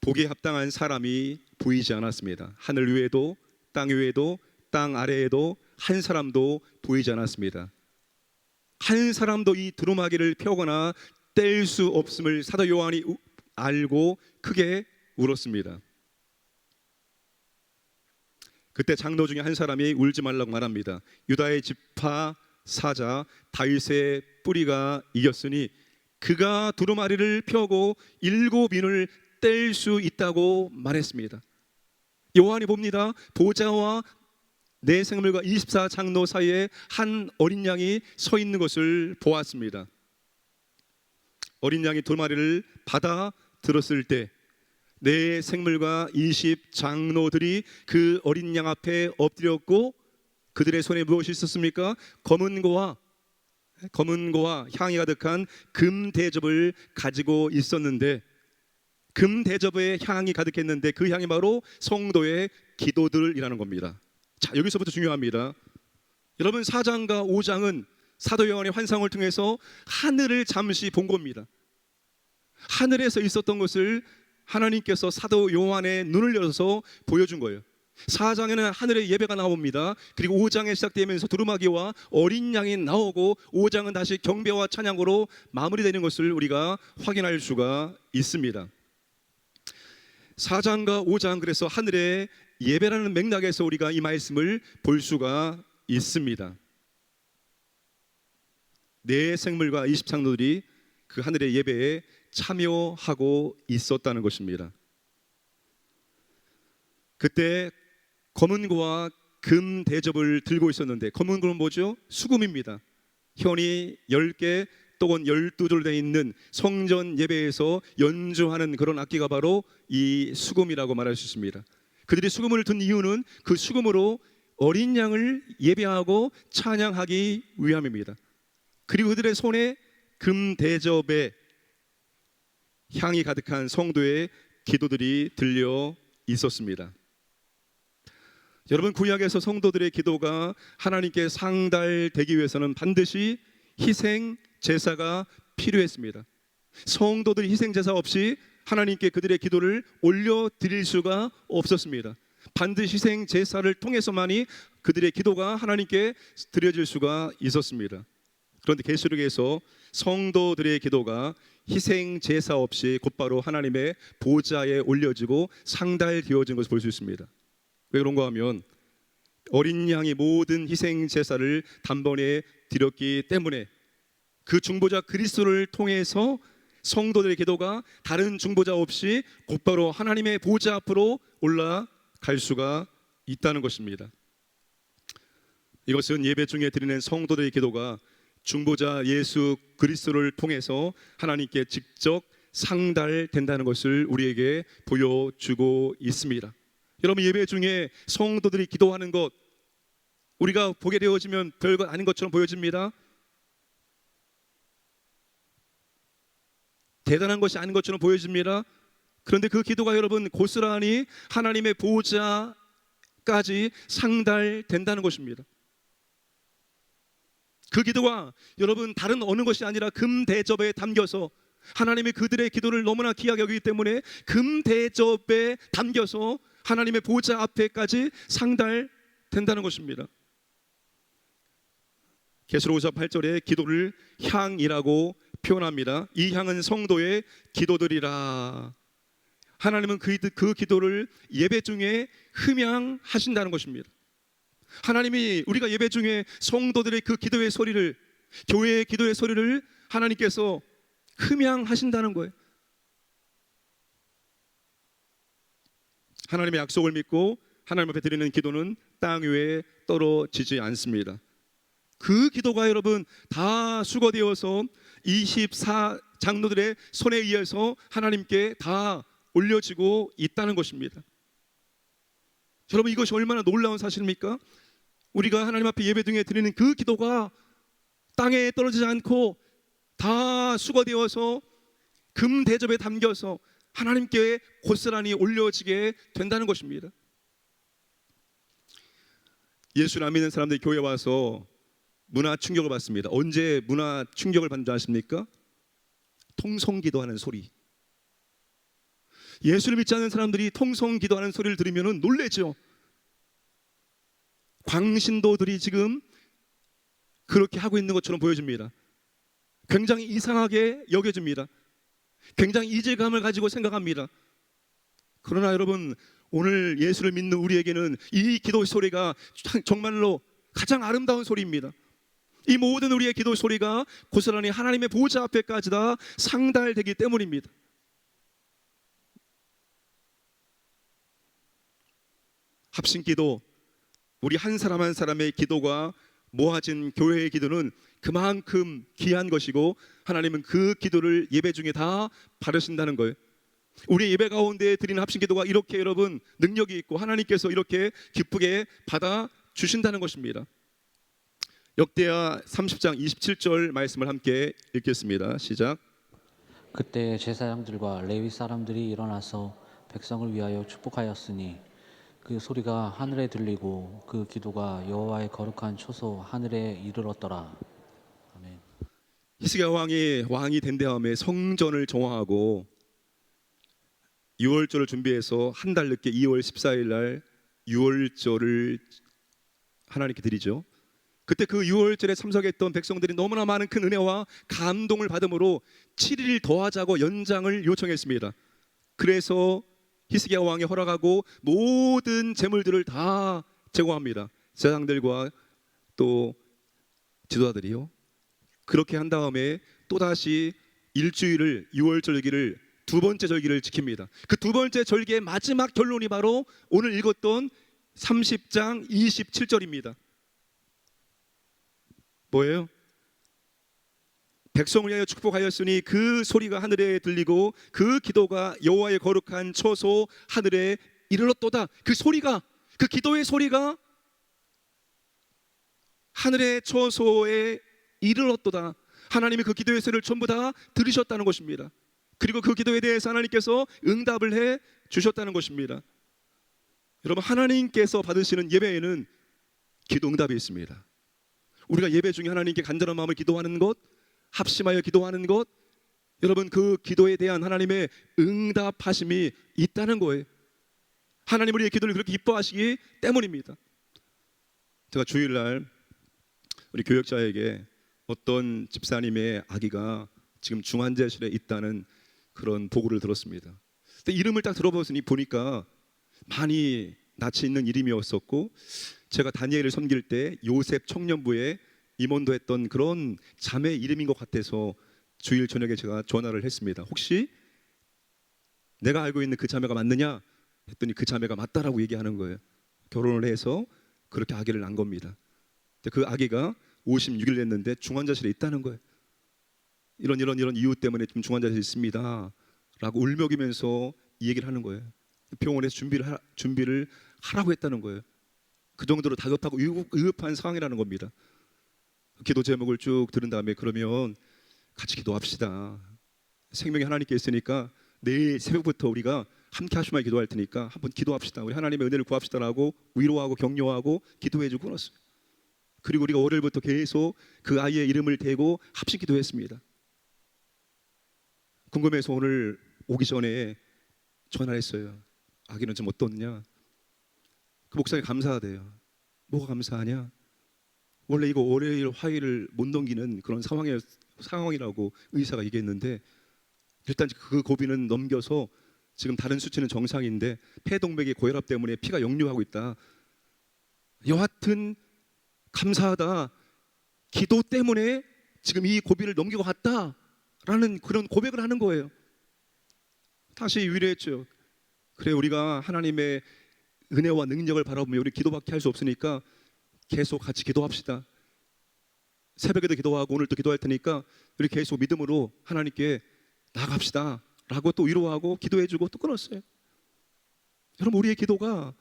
보기에 합당한 사람이 보이지 않았습니다. 하늘 위에도 땅 위에도 땅 아래에도 한 사람도 보이지 않았습니다. 한 사람도 이 두루마기를 펴거나 뗄 수 없음을 사도 요한이 알고 크게 울었습니다. 그때 장로 중에 한 사람이 울지 말라고 말합니다. 유다의 지파 사자 다윗의 뿌리가 이겼으니 그가 두루마리를 펴고 7인을 뗄 수 있다고 말했습니다. 요한이 봅니다. 보좌와 내 생물과 24장로 사이에 한 어린 양이 서 있는 것을 보았습니다. 어린 양이 두루마리를 받아 들었을 때 내 생물과 20장로들이 그 어린 양 앞에 엎드렸고 그들의 손에 무엇이 있었습니까? 검은 고와 향이 가득한 금 대접을 가지고 있었는데 금 대접에 향이 가득했는데 그 향이 바로 성도의 기도들이라는 겁니다. 자, 여기서부터 중요합니다. 여러분 4장과 5장은 사도 요한의 환상을 통해서 하늘을 잠시 본 겁니다. 하늘에서 있었던 것을 하나님께서 사도 요한의 눈을 열어서 보여준 거예요. 4장에는 하늘의 예배가 나옵니다. 그리고 5장에 시작되면서 두루마기와 어린 양이 나오고 5장은 다시 경배와 찬양으로 마무리되는 것을 우리가 확인할 수가 있습니다. 4장과 5장, 그래서 하늘의 예배라는 맥락에서 우리가 이 말씀을 볼 수가 있습니다. 네 생물과 20장로들이 그 하늘의 예배에 참여하고 있었다는 것입니다. 그때 검은 고와 금 대접을 들고 있었는데, 검은 고는 뭐죠? 수금입니다. 현이 10개 또는 12줄 되어 있는 성전 예배에서 연주하는 그런 악기가 바로 이 수금이라고 말할 수 있습니다. 그들이 수금을 든 이유는 그 수금으로 어린 양을 예배하고 찬양하기 위함입니다. 그리고 그들의 손에 금 대접에 향이 가득한 성도의 기도들이 들려 있었습니다. 여러분, 구약에서 성도들의 기도가 하나님께 상달되기 위해서는 반드시 희생 제사가 필요했습니다. 성도들이 희생 제사 없이 하나님께 그들의 기도를 올려드릴 수가 없었습니다. 반드시 희생 제사를 통해서만이 그들의 기도가 하나님께 드려질 수가 있었습니다. 그런데 계시록에서 성도들의 기도가 희생 제사 없이 곧바로 하나님의 보좌에 올려지고 상달되어진 것을 볼 수 있습니다. 왜 그런가 하면 어린 양이 모든 희생 제사를 단번에 드렸기 때문에 그 중보자 그리스도를 통해서 성도들의 기도가 다른 중보자 없이 곧바로 하나님의 보좌 앞으로 올라갈 수가 있다는 것입니다. 이것은 예배 중에 드리는 성도들의 기도가 중보자 예수 그리스도를 통해서 하나님께 직접 상달된다는 것을 우리에게 보여주고 있습니다. 여러분, 예배 중에 성도들이 기도하는 것, 우리가 보게 되어지면 별것 아닌 것처럼 보여집니다. 대단한 것이 아닌 것처럼 보여집니다. 그런데 그 기도가 여러분 고스란히 하나님의 보호자까지 상달된다는 것입니다. 그 기도가 여러분 다른 어느 것이 아니라 금 대접에 담겨서 하나님이 그들의 기도를 너무나 귀하게 여기기 때문에 금 대접에 담겨서 하나님의 보좌 앞에까지 상달된다는 것입니다. 계시록 5장 8절에 기도를 향이라고 표현합니다. 이 향은 성도의 기도들이라. 하나님은 그 기도를 예배 중에 흠양하신다는 것입니다. 하나님이 우리가 예배 중에 성도들의 그 기도의 소리를, 교회의 기도의 소리를 하나님께서 흠양하신다는 거예요. 하나님의 약속을 믿고 하나님 앞에 드리는 기도는 땅 위에 떨어지지 않습니다. 그 기도가 여러분 다 수거되어서 24 장로들의 손에 의해서 하나님께 다 올려지고 있다는 것입니다. 여러분, 이것이 얼마나 놀라운 사실입니까? 우리가 하나님 앞에 예배 중에 드리는 그 기도가 땅에 떨어지지 않고 다 수거되어서 금 대접에 담겨서 하나님께 고스란히 올려지게 된다는 것입니다. 예수를 안 믿는 사람들이 교회에 와서 문화 충격을 받습니다. 언제 문화 충격을 받는지 아십니까? 통성기도하는 소리. 예수를 믿지 않는 사람들이 통성기도하는 소리를 들으면 놀라죠. 광신도들이 지금 그렇게 하고 있는 것처럼 보여집니다. 굉장히 이상하게 여겨집니다. 굉장히 이질감을 가지고 생각합니다. 그러나 여러분, 오늘 예수를 믿는 우리에게는 이 기도 소리가 정말로 가장 아름다운 소리입니다. 이 모든 우리의 기도 소리가 고스란히 하나님의 보좌 앞에까지 다 상달되기 때문입니다. 합심기도, 우리 한 사람 한 사람의 기도가 모아진 교회의 기도는 그만큼 귀한 것이고 하나님은 그 기도를 예배 중에 다 받으신다는 거예요. 우리 예배 가운데 드리는 합심기도가 이렇게 여러분 능력이 있고 하나님께서 이렇게 기쁘게 받아 주신다는 것입니다. 역대하 30장 27절 말씀을 함께 읽겠습니다. 시작. 그때 제사장들과 레위 사람들이 일어나서 백성을 위하여 축복하였으니 그 소리가 하늘에 들리고 그 기도가 여호와의 거룩한 초소 하늘에 이르렀더라. 아멘. 히스기야 왕이 된 다음에 성전을 정화하고 유월절을 준비해서 한 달 늦게 2월 14일 날 유월절을 하나님께 드리죠. 그때 그 유월절에 참석했던 백성들이 너무나 많은 큰 은혜와 감동을 받음으로 7일 더하자고 연장을 요청했습니다. 그래서 히스기야 왕이 허락하고 모든 제물들을 다 제공합니다. 제사장들과 또 지도자들이요. 그렇게 한 다음에 또다시 일주일을 유월절기를 두 번째 절기를 지킵니다. 그 두 번째 절기의 마지막 결론이 바로 오늘 읽었던 30장 27절입니다. 뭐예요? 백성을 위하여 축복하였으니 그 소리가 하늘에 들리고 그 기도가 여호와의 거룩한 처소 하늘에 이르렀도다. 그 소리가, 그 기도의 소리가 하늘의 처소에 이르렀도다. 하나님이 그 기도의 소리를 전부 다 들으셨다는 것입니다. 그리고 그 기도에 대해서 하나님께서 응답을 해 주셨다는 것입니다. 여러분, 하나님께서 받으시는 예배에는 기도 응답이 있습니다. 우리가 예배 중에 하나님께 간절한 마음을 기도하는 것, 합심하여 기도하는 것, 여러분 그 기도에 대한 하나님의 응답하심이 있다는 거예요. 하나님 우리의 기도를 그렇게 기뻐하시기 때문입니다. 제가 주일날 우리 교역자에게 어떤 집사님의 아기가 지금 중환자실에 있다는 그런 보고를 들었습니다. 근데 이름을 딱 보니까 많이 낯이 있는 이름이었었고, 제가 다니엘을 섬길 때 요셉 청년부에 임원도 했던 그런 자매 이름인 것 같아서 주일 저녁에 제가 전화를 했습니다. 혹시 내가 알고 있는 그 자매가 맞느냐 했더니 그 자매가 맞다라고 얘기하는 거예요. 결혼을 해서 그렇게 아기를 낳은 겁니다. 그 아기가 56일 됐는데 중환자실에 있다는 거예요. 이런 이유 때문에 지금 중환자실에 있습니다 라고 울먹이면서 이 얘기를 하는 거예요. 병원에서 준비를 하라고 했다는 거예요. 그 정도로 다급하고 위급한 상황이라는 겁니다. 기도 제목을 쭉 들은 다음에 그러면 같이 기도합시다. 생명이 하나님께 있으니까 내일 새벽부터 우리가 함께 하시마에 기도할 테니까 한번 기도합시다. 우리 하나님의 은혜를 구합시다라고 위로하고 격려하고 기도해주고 끊었어요. 그리고 우리가 월요일부터 계속 그 아이의 이름을 대고 합심 기도했습니다. 궁금해서 오늘 오기 전에 전화를 했어요. 아기는 좀 어떻냐? 그 목사님 감사하대요. 뭐가 감사하냐? 원래 이거 월요일 화요일을 못 넘기는 그런 상황이라고 의사가 얘기했는데 일단 그 고비는 넘겨서 지금 다른 수치는 정상인데 폐동맥의 고혈압 때문에 피가 역류하고 있다. 여하튼 감사하다. 기도 때문에 지금 이 고비를 넘기고 갔다라는 그런 고백을 하는 거예요. 다시 위로했죠. 그래, 우리가 하나님의 은혜와 능력을 바라보며 우리 기도밖에 할 수 없으니까 계속 같이 기도합시다. 새벽에도 기도하고 오늘도 기도할 테니까 우리 계속 믿음으로 하나님께 나갑시다 라고 또 위로하고 기도해주고 또 끊었어요. 여러분, 우리의 기도가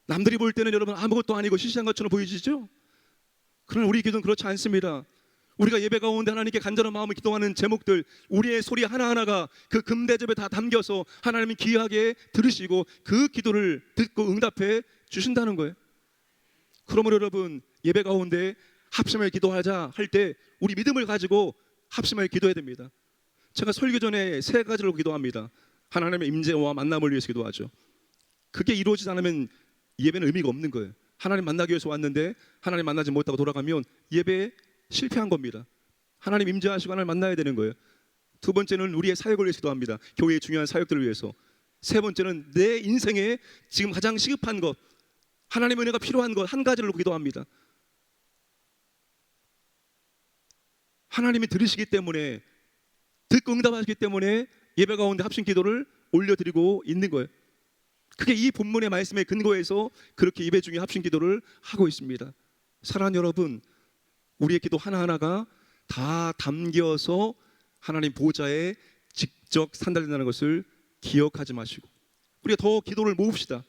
남들이 볼 때는 여러분 아무것도 아니고 시시한 것처럼 보이시죠? 그러나 우리의 기도는 그렇지 않습니다. 우리가 예배 가운데 하나님께 간절한 마음을 기도하는 제목들, 우리의 소리 하나하나가 그 금대접에 다 담겨서 하나님이 귀하게 들으시고 그 기도를 듣고 응답해 주신다는 거예요. 그러므로 여러분, 예배 가운데 합심하여 기도하자 할 때 우리 믿음을 가지고 합심하여 기도해야 됩니다. 제가 설교 전에 세 가지로 기도합니다. 하나님의 임재와 만남을 위해서 기도하죠. 그게 이루어지지 않으면 예배는 의미가 없는 거예요. 하나님 만나기 위해서 왔는데 하나님 만나지 못하고 돌아가면 예배에 실패한 겁니다. 하나님 임재하시고 하나님 만나야 되는 거예요. 두 번째는 우리의 사역을 위해서 기도합니다. 교회의 중요한 사역들을 위해서. 세 번째는 내 인생에 지금 가장 시급한 것, 하나님의 은혜가 필요한 것 한 가지를 기도합니다. 하나님이 들으시기 때문에, 듣고 응답하시기 때문에 예배 가운데 합심 기도를 올려드리고 있는 거예요. 그게 이 본문의 말씀에 근거해서 그렇게 예배 중에 합심 기도를 하고 있습니다. 사랑하는 여러분, 우리의 기도 하나하나가 다 담겨서 하나님 보좌에 직접 산달된다는 것을 기억하지 마시고 우리가 더 기도를 모읍시다.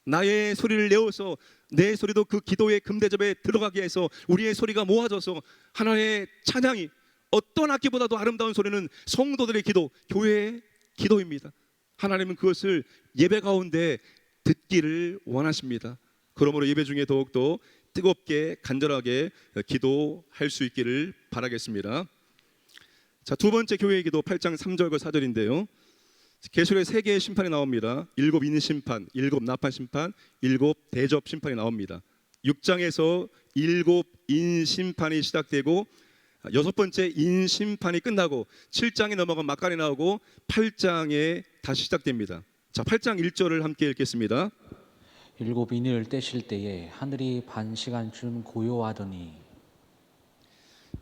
나의 소리를 내어서 내 소리도 그 기도의 금대접에 들어가게 해서 우리의 소리가 모아져서 하나님의 찬양이, 어떤 악기보다도 아름다운 소리는 성도들의 기도, 교회의 기도입니다. 하나님은 그것을 예배 가운데 듣기를 원하십니다. 그러므로 예배 중에 더욱더 뜨겁게 간절하게 기도할 수 있기를 바라겠습니다. 자, 두 번째 교회의 기도 8장 3절과 4절인데요. 계시록에 세 개의 심판이 나옵니다. 7 인 심판, 7 나팔 심판, 7 대접 심판이 나옵니다. 6장에서 7 인 심판이 시작되고 6번째 인 심판이 끝나고 7장에 넘어간 막간이 나오고 8장에 다시 시작됩니다. 자, 8장 1절을 함께 읽겠습니다. 7 인을 떼실 때에 하늘이 반 시간쯤 고요하더니.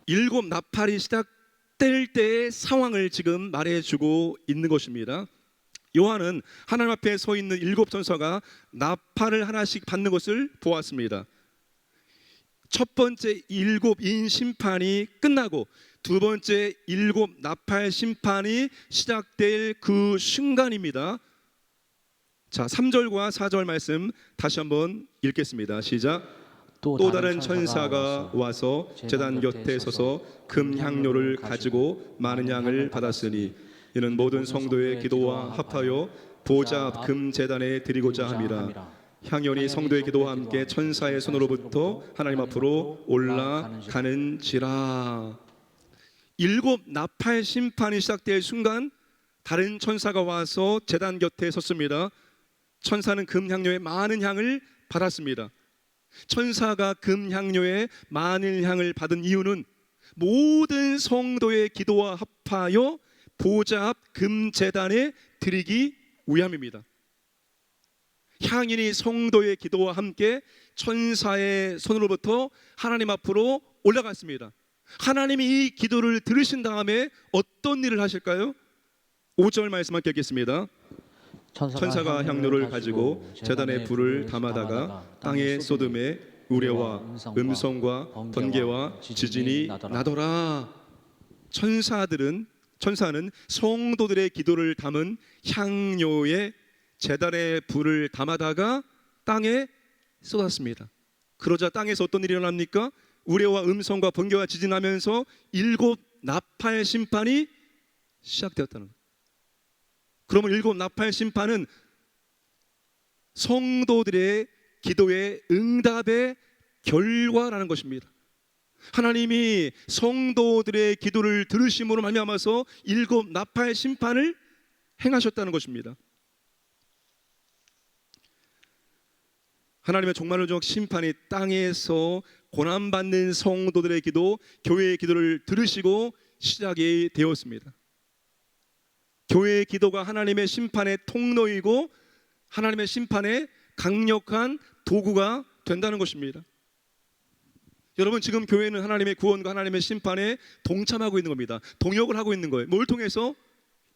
7 나팔이 시작될 때의 상황을 지금 말해주고 있는 것입니다. 요한은 하나님 앞에 서 있는 7 천사가 나팔을 하나씩 받는 것을 보았습니다. 첫 번째 7 인 심판이 끝나고 두 번째 7 나팔 심판이 시작될 그 순간입니다. 자, 3절과 4절 말씀 다시 한번 읽겠습니다. 시작. 또 다른 천사가 와서 제단 곁에 서서 금 향료를 가지고 많은 양을 받았으니 이는 모든 성도의 기도와 합하여 보좌 앞 금 제단에 드리고자 함이라. 향연이 성도의 기도와 함께 천사의 손으로부터 하나님 앞으로 올라가는지라. 7 나팔 심판이 시작될 순간 다른 천사가 와서 제단 곁에 섰습니다. 천사는 금 향료의 많은 향을 받았습니다. 천사가 금 향료의 많은 향을 받은 이유는 모든 성도의 기도와 합하여 보좌 앞 금 제단에 드리기 위함입니다. 향인이 성도의 기도와 함께 천사의 손으로부터 하나님 앞으로 올라갔습니다. 하나님이 이 기도를 들으신 다음에 어떤 일을 하실까요? 5절 말씀 함께 읽겠습니다. 천사가 향료를 가지고 제단에 불을 담아다가 땅에 쏟음에 우레와 음성과 번개와 지진이 나더라. 천사는 성도들의 기도를 담은 향료에 제단에 불을 담아다가 땅에 쏟았습니다. 그러자 땅에서 어떤 일이 일어납니까? 우레와 음성과 번개와 지진하면서 7 나팔 심판이 시작되었다는 거예요. 그러면 7 나팔 심판은 성도들의 기도의 응답의 결과라는 것입니다. 하나님이 성도들의 기도를 들으심으로 말미암아서 7 나팔 심판을 행하셨다는 것입니다. 하나님의 종말론적 심판이 땅에서 고난받는 성도들의 기도, 교회의 기도를 들으시고 시작이 되었습니다. 교회의 기도가 하나님의 심판의 통로이고 하나님의 심판의 강력한 도구가 된다는 것입니다. 여러분, 지금 교회는 하나님의 구원과 하나님의 심판에 동참하고 있는 겁니다. 동역을 하고 있는 거예요. 뭘 통해서?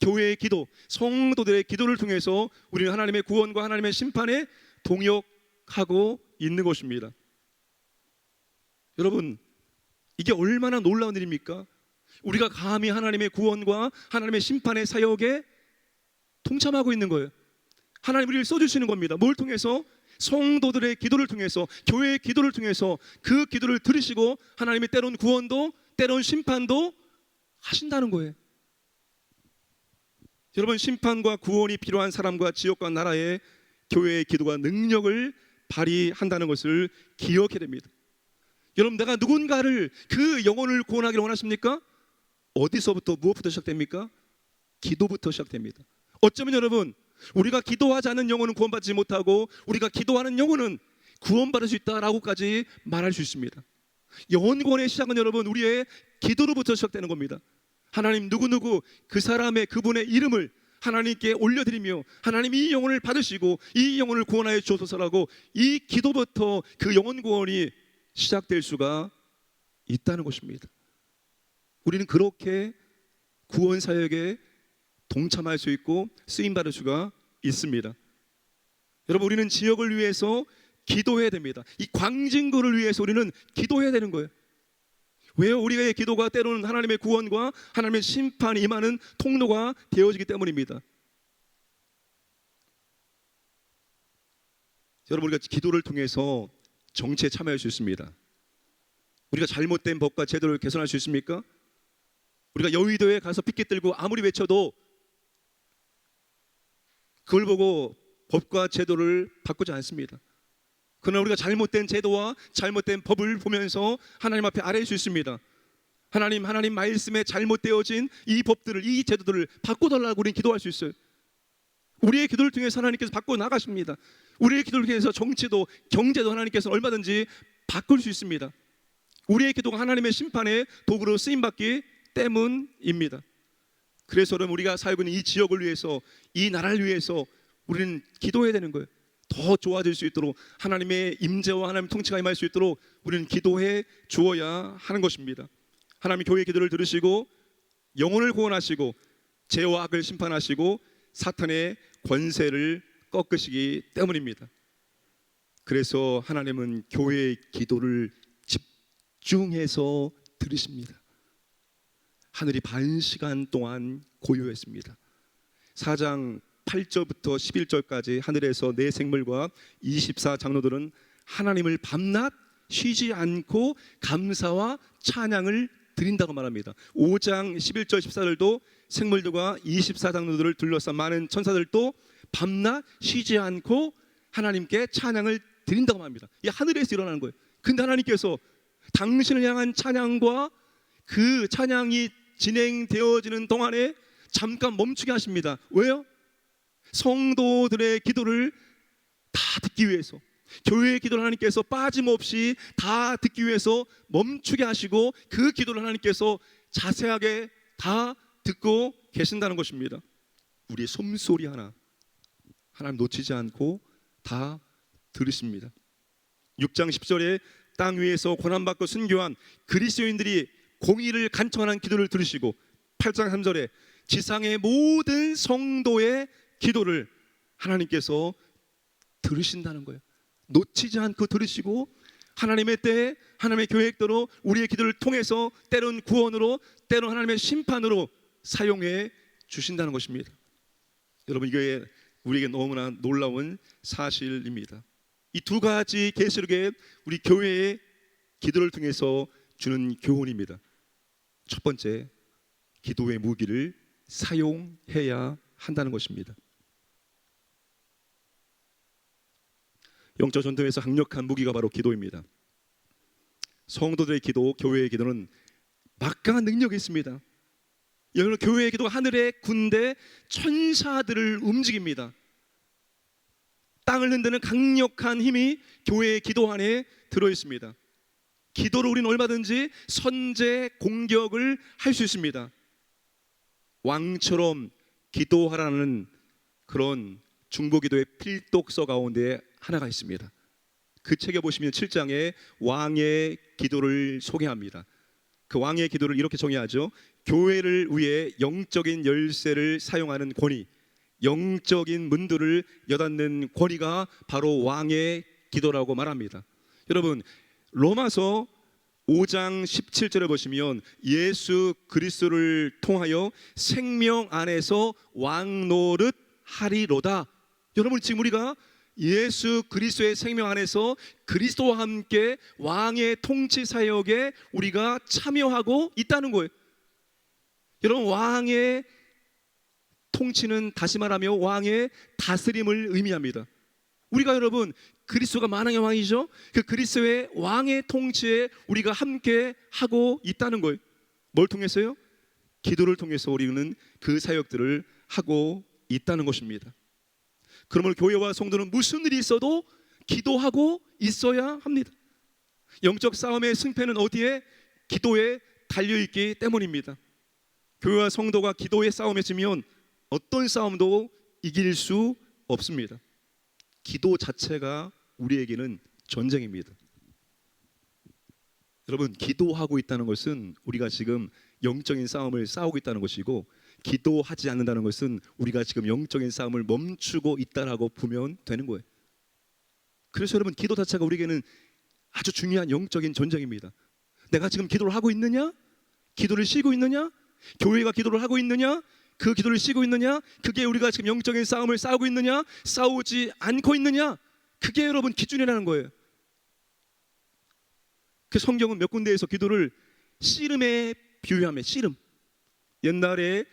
교회의 기도, 성도들의 기도를 통해서 우리는 하나님의 구원과 하나님의 심판에 동역하고 있는 것입니다. 여러분, 이게 얼마나 놀라운 일입니까? 우리가 감히 하나님의 구원과 하나님의 심판의 사역에 동참하고 있는 거예요. 하나님 우리를 써주시는 겁니다. 뭘 통해서? 성도들의 기도를 통해서, 교회의 기도를 통해서 그 기도를 들으시고 하나님이 때론 구원도 때론 심판도 하신다는 거예요. 여러분, 심판과 구원이 필요한 사람과 지역과 나라에 교회의 기도가 능력을 발휘한다는 것을 기억해야 됩니다. 여러분, 내가 누군가를, 그 영혼을 구원하기를 원하십니까? 어디서부터, 무엇부터 시작됩니까? 기도부터 시작됩니다. 어쩌면 여러분, 우리가 기도하지 않은 영혼은 구원받지 못하고 우리가 기도하는 영혼은 구원받을 수 있다라고까지 말할 수 있습니다. 영혼 구원의 시작은 여러분, 우리의 기도로부터 시작되는 겁니다. 하나님, 누구누구 그 사람의, 그분의 이름을 하나님께 올려드리며 하나님 이 영혼을 받으시고 이 영혼을 구원하여 주소서라고, 이 기도부터 그 영혼 구원이 시작될 수가 있다는 것입니다. 우리는 그렇게 구원 사역에 동참할 수 있고 쓰임받을 수가 있습니다. 여러분, 우리는 지역을 위해서 기도해야 됩니다. 이 광진구를 위해서 우리는 기도해야 되는 거예요. 왜요? 우리의 기도가 때로는 하나님의 구원과 하나님의 심판이 임하는 통로가 되어지기 때문입니다. 여러분, 우리가 기도를 통해서 정치에 참여할 수 있습니다. 우리가 잘못된 법과 제도를 개선할 수 있습니까? 우리가 여의도에 가서 피켓 들고 아무리 외쳐도 그걸 보고 법과 제도를 바꾸지 않습니다. 그러나 우리가 잘못된 제도와 잘못된 법을 보면서 하나님 앞에 아뢰일 수 있습니다. 하나님 말씀에 잘못되어진 이 법들을, 이 제도들을 바꿔달라고 우리는 기도할 수 있어요. 우리의 기도를 통해서 하나님께서 바꿔 나가십니다. 우리의 기도를 통해서 정치도 경제도 하나님께서 얼마든지 바꿀 수 있습니다. 우리의 기도가 하나님의 심판의 도구로 쓰임받기 때문입니다. 그래서 여러분, 우리가 살고 있는 이 지역을 위해서, 이 나라를 위해서 우리는 기도해야 되는 거예요. 더 좋아질 수 있도록, 하나님의 임재와 하나님의 통치가 임할 수 있도록 우리는 기도해 주어야 하는 것입니다. 하나님 교회의 기도를 들으시고 영혼을 구원하시고 죄와 악을 심판하시고 사탄의 권세를 꺾으시기 때문입니다. 그래서 하나님은 교회의 기도를 집중해서 들으십니다. 하늘이 반 시간 동안 고요했습니다. 4장 8절부터 11절까지 하늘에서 네 생물과 24장로들은 하나님을 밤낮 쉬지 않고 감사와 찬양을 드린다고 말합니다. 5장 11절 14절도 생물들과 24장로들을 둘러싼 많은 천사들도 밤낮 쉬지 않고 하나님께 찬양을 드린다고 말합니다. 이 하늘에서 일어나는 거예요. 근데 하나님께서 당신을 향한 찬양과 그 찬양이 진행되어지는 동안에 잠깐 멈추게 하십니다. 왜요? 성도들의 기도를 다 듣기 위해서, 교회의 기도를 하나님께서 빠짐없이 다 듣기 위해서 멈추게 하시고 그 기도를 하나님께서 자세하게 다 듣고 계신다는 것입니다. 우리의 숨소리 하나 하나님 놓치지 않고 다 들으십니다. 6장 10절에 땅 위에서 고난받고 순교한 그리스도인들이 공의를 간청하는 기도를 들으시고, 8장 3절에 지상의 모든 성도의 기도를 하나님께서 들으신다는 거예요. 놓치지 않고 들으시고 하나님의 때에 하나님의 계획대로 우리의 기도를 통해서 때론 구원으로 때론 하나님의 심판으로 사용해 주신다는 것입니다. 여러분, 이게 우리에게 너무나 놀라운 사실입니다. 이 두 가지 계시록에 우리 교회의 기도를 통해서 주는 교훈입니다. 첫 번째, 기도의 무기를 사용해야 한다는 것입니다. 영적 전쟁에서 강력한 무기가 바로 기도입니다. 성도들의 기도, 교회의 기도는 막강한 능력이 있습니다. 여러분, 교회의 기도가 하늘의 군대 천사들을 움직입니다. 땅을 흔드는 강력한 힘이 교회의 기도 안에 들어 있습니다. 기도로 우리는 얼마든지 선제 공격을 할 수 있습니다. 왕처럼 기도하라는 그런 중보기도의 필독서 가운데 하나가 있습니다. 그 책에 보시면 7장에 왕의 기도를 소개합니다. 그 왕의 기도를 이렇게 정의하죠. 교회를 위해 영적인 열쇠를 사용하는 권위, 영적인 문들을 여닫는 권위가 바로 왕의 기도라고 말합니다. 여러분, 로마서 5장 17절에 보시면 예수 그리스도를 통하여 생명 안에서 왕노릇 하리로다. 여러분, 지금 우리가 예수 그리스도의 생명 안에서 그리스도와 함께 왕의 통치 사역에 우리가 참여하고 있다는 거예요. 여러분, 왕의 통치는 다시 말하며 왕의 다스림을 의미합니다. 우리가 여러분 그리스도가 만왕의 왕이죠. 그 그리스도의 왕의 통치에 우리가 함께 하고 있다는 거예요. 뭘 통해서요? 기도를 통해서 우리는 그 사역들을 하고 있다는 것입니다. 그러므로 교회와 성도는 무슨 일이 있어도 기도하고 있어야 합니다. 영적 싸움의 승패는 어디에? 기도에 달려있기 때문입니다. 교회와 성도가 기도의 싸움에 지면 어떤 싸움도 이길 수 없습니다. 기도 자체가 우리에게는 전쟁입니다. 여러분, 기도하고 있다는 것은 우리가 지금 영적인 싸움을 싸우고 있다는 것이고, 기도하지 않는다는 것은 우리가 지금 영적인 싸움을 멈추고 있다라고 보면 되는 거예요. 그래서 여러분, 기도 자체가 우리에게는 아주 중요한 영적인 전쟁입니다. 내가 지금 기도를 하고 있느냐? 기도를 쉬고 있느냐? 교회가 기도를 하고 있느냐? 그 기도를 쉬고 있느냐? 그게 우리가 지금 영적인 싸움을 싸우고 있느냐? 싸우지 않고 있느냐? 그게 여러분 기준이라는 거예요. 그 성경은 몇 군데에서 기도를 씨름에 비유하며, 씨름. 옛날에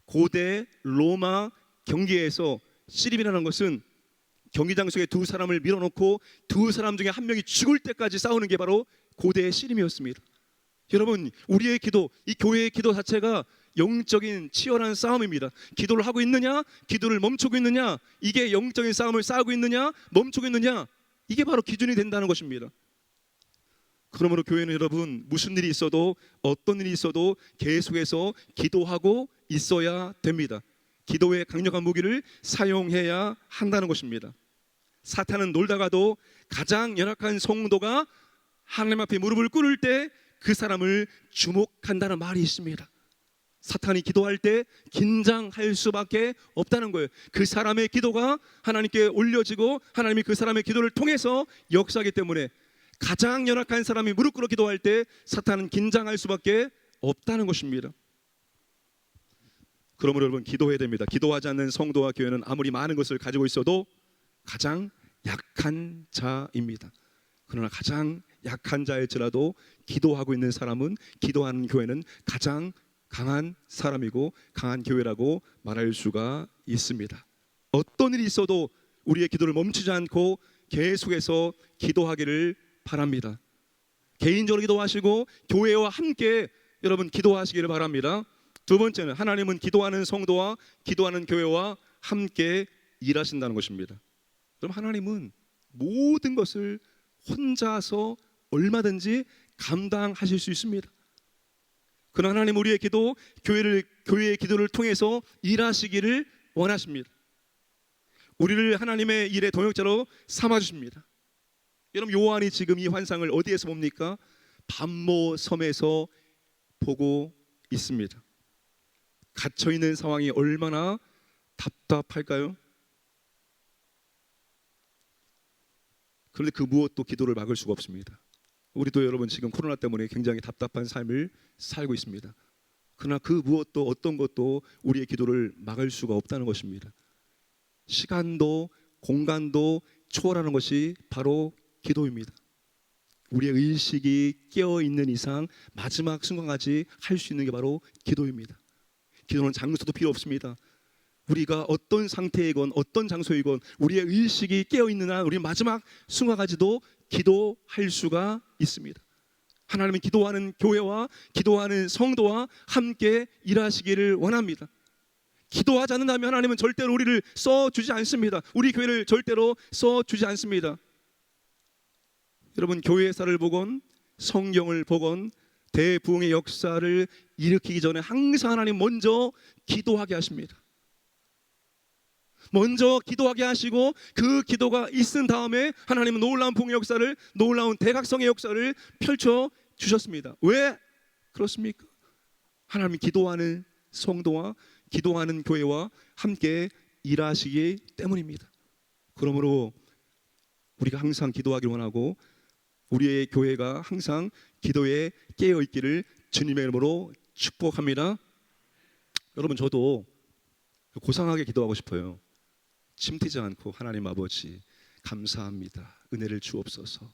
고대 로마 경기에서 씨름이라는 것은 경기장 속에 두 사람을 밀어놓고 두 사람 중에 한 명이 죽을 때까지 싸우는 게 바로 고대의 씨름이었습니다. 여러분, 우리의 기도, 이 교회의 기도 자체가 영적인 치열한 싸움입니다. 기도를 하고 있느냐? 기도를 멈추고 있느냐? 이게 영적인 싸움을 싸우고 있느냐? 멈추고 있느냐? 이게 바로 기준이 된다는 것입니다. 그러므로 교회는 여러분, 무슨 일이 있어도, 어떤 일이 있어도 계속해서 기도하고 있어야 됩니다. 기도의 강력한 무기를 사용해야 한다는 것입니다. 사탄은 놀다가도 가장 연약한 성도가 하나님 앞에 무릎을 꿇을 때 그 사람을 주목한다는 말이 있습니다. 사탄이 기도할 때 긴장할 수밖에 없다는 거예요. 그 사람의 기도가 하나님께 올려지고 하나님이 그 사람의 기도를 통해서 역사하기 때문에 가장 연약한 사람이 무릎 꿇어 기도할 때 사탄은 긴장할 수밖에 없다는 것입니다. 그러므로 여러분, 기도해야 됩니다. 기도하지 않는 성도와 교회는 아무리 많은 것을 가지고 있어도 가장 약한 자입니다. 그러나 가장 약한 자일지라도 기도하고 있는 사람은, 기도하는 교회는 가장 강한 사람이고 강한 교회라고 말할 수가 있습니다. 어떤 일이 있어도 우리의 기도를 멈추지 않고 계속해서 기도하기를 바랍니다. 개인적으로 기도하시고 교회와 함께 여러분 기도하시기를 바랍니다. 두 번째는 하나님은 기도하는 성도와 기도하는 교회와 함께 일하신다는 것입니다. 그럼 하나님은 모든 것을 혼자서 얼마든지 감당하실 수 있습니다. 그러나 하나님 우리의 기도, 교회의 기도를 통해서 일하시기를 원하십니다. 우리를 하나님의 일의 동역자로 삼아주십니다. 여러분, 요한이 지금 이 환상을 어디에서 봅니까? 밤모 섬에서 보고 있습니다. 갇혀있는 상황이 얼마나 답답할까요? 그런데 그 무엇도 기도를 막을 수가 없습니다. 우리도 여러분 지금 코로나 때문에 굉장히 답답한 삶을 살고 있습니다. 그러나 그 무엇도 어떤 것도 우리의 기도를 막을 수가 없다는 것입니다. 시간도 공간도 초월하는 것이 바로 기도입니다. 우리의 의식이 깨어있는 이상 마지막 순간까지 할 수 있는 게 바로 기도입니다. 기도는 장소도 필요 없습니다. 우리가 어떤 상태이건 어떤 장소이건 우리의 의식이 깨어있는 한 우리 마지막 순간까지도 기도할 수가 있습니다. 하나님은 기도하는 교회와 기도하는 성도와 함께 일하시기를 원합니다. 기도하지 않는다면 하나님은 절대로 우리를 써주지 않습니다. 우리 교회를 절대로 써주지 않습니다. 여러분, 교회사를 보건 성경을 보건 대부흥의 역사를 일으키기 전에 항상 하나님 먼저 기도하게 하십니다. 먼저 기도하게 하시고 그 기도가 있은 다음에 하나님은 놀라운 부흥의 역사를, 놀라운 대각성의 역사를 펼쳐 주셨습니다. 왜 그렇습니까? 하나님이 기도하는 성도와 기도하는 교회와 함께 일하시기 때문입니다. 그러므로 우리가 항상 기도하기를 원하고 우리의 교회가 항상 기도에 깨어 있기를 주님의 이름으로 축복합니다. 여러분, 저도 고상하게 기도하고 싶어요. 침튀지 않고 하나님 아버지 감사합니다. 은혜를 주옵소서.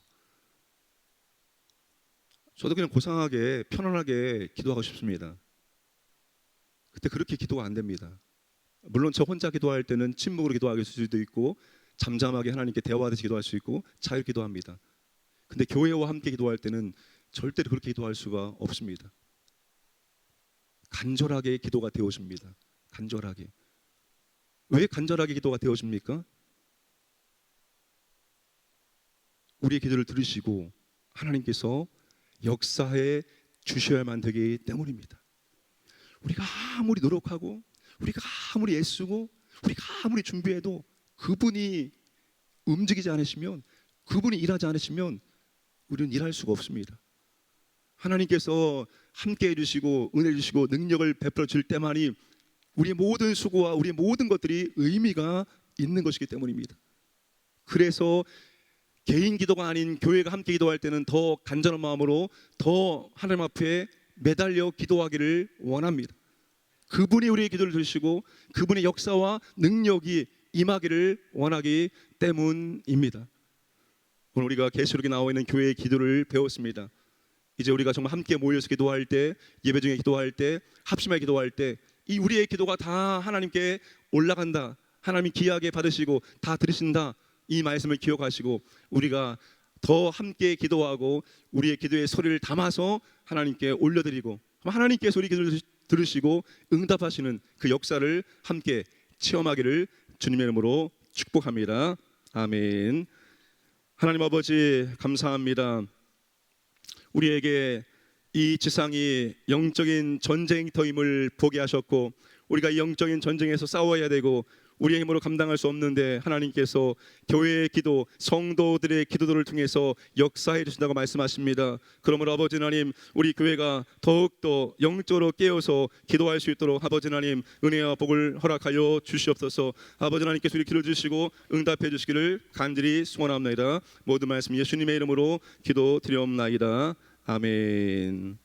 저도 그냥 고상하게 편안하게 기도하고 싶습니다. 그때 그렇게 기도가 안 됩니다. 물론 저 혼자 기도할 때는 침묵으로 기도할 수도 있고 잠잠하게 하나님께 대화하듯이 기도할 수 있고 자유롭게 기도합니다. 근데 교회와 함께 기도할 때는 절대로 그렇게 기도할 수가 없습니다. 간절하게 기도가 되어집니다. 간절하게. 왜 간절하게 기도가 되어집니까? 우리의 기도를 들으시고 하나님께서 역사해 주셔야만 되기 때문입니다. 우리가 아무리 노력하고 우리가 아무리 애쓰고 우리가 아무리 준비해도 그분이 움직이지 않으시면, 그분이 일하지 않으시면 우리는 일할 수가 없습니다. 하나님께서 함께 해주시고 은혜 주시고 능력을 베풀어 줄 때만이 우리의 모든 수고와 우리의 모든 것들이 의미가 있는 것이기 때문입니다. 그래서 개인 기도가 아닌 교회가 함께 기도할 때는 더 간절한 마음으로 더 하나님 앞에 매달려 기도하기를 원합니다. 그분이 우리의 기도를 들으시고 그분의 역사와 능력이 임하기를 원하기 때문입니다. 오늘 우리가 계시록에 나와 있는 교회의 기도를 배웠습니다. 이제 우리가 정말 함께 모여서 기도할 때, 예배 중에 기도할 때, 합심하게 기도할 때 이 우리의 기도가 다 하나님께 올라간다, 하나님이 귀하게 받으시고 다 들으신다, 이 말씀을 기억하시고 우리가 더 함께 기도하고 우리의 기도의 소리를 담아서 하나님께 올려드리고 하나님께서 우리 기도를 들으시고 응답하시는 그 역사를 함께 체험하기를 주님의 이름으로 축복합니다. 아멘. 하나님 아버지 감사합니다. 우리에게 이 지상이 영적인 전쟁터임을 보게 하셨고 우리가 이 영적인 전쟁에서 싸워야 되고 우리의 힘으로 감당할 수 없는데 하나님께서 교회의 기도, 성도들의 기도들을 통해서 역사해 주신다고 말씀하십니다. 그러므로 아버지 하나님, 우리 교회가 더욱더 영적으로 깨어서 기도할 수 있도록 아버지 하나님 은혜와 복을 허락하여 주시옵소서. 아버지 하나님께서 우리 기도 주시고 응답해 주시기를 간절히 소원합니다. 모든 말씀 예수님의 이름으로 기도드리옵나이다. 아멘.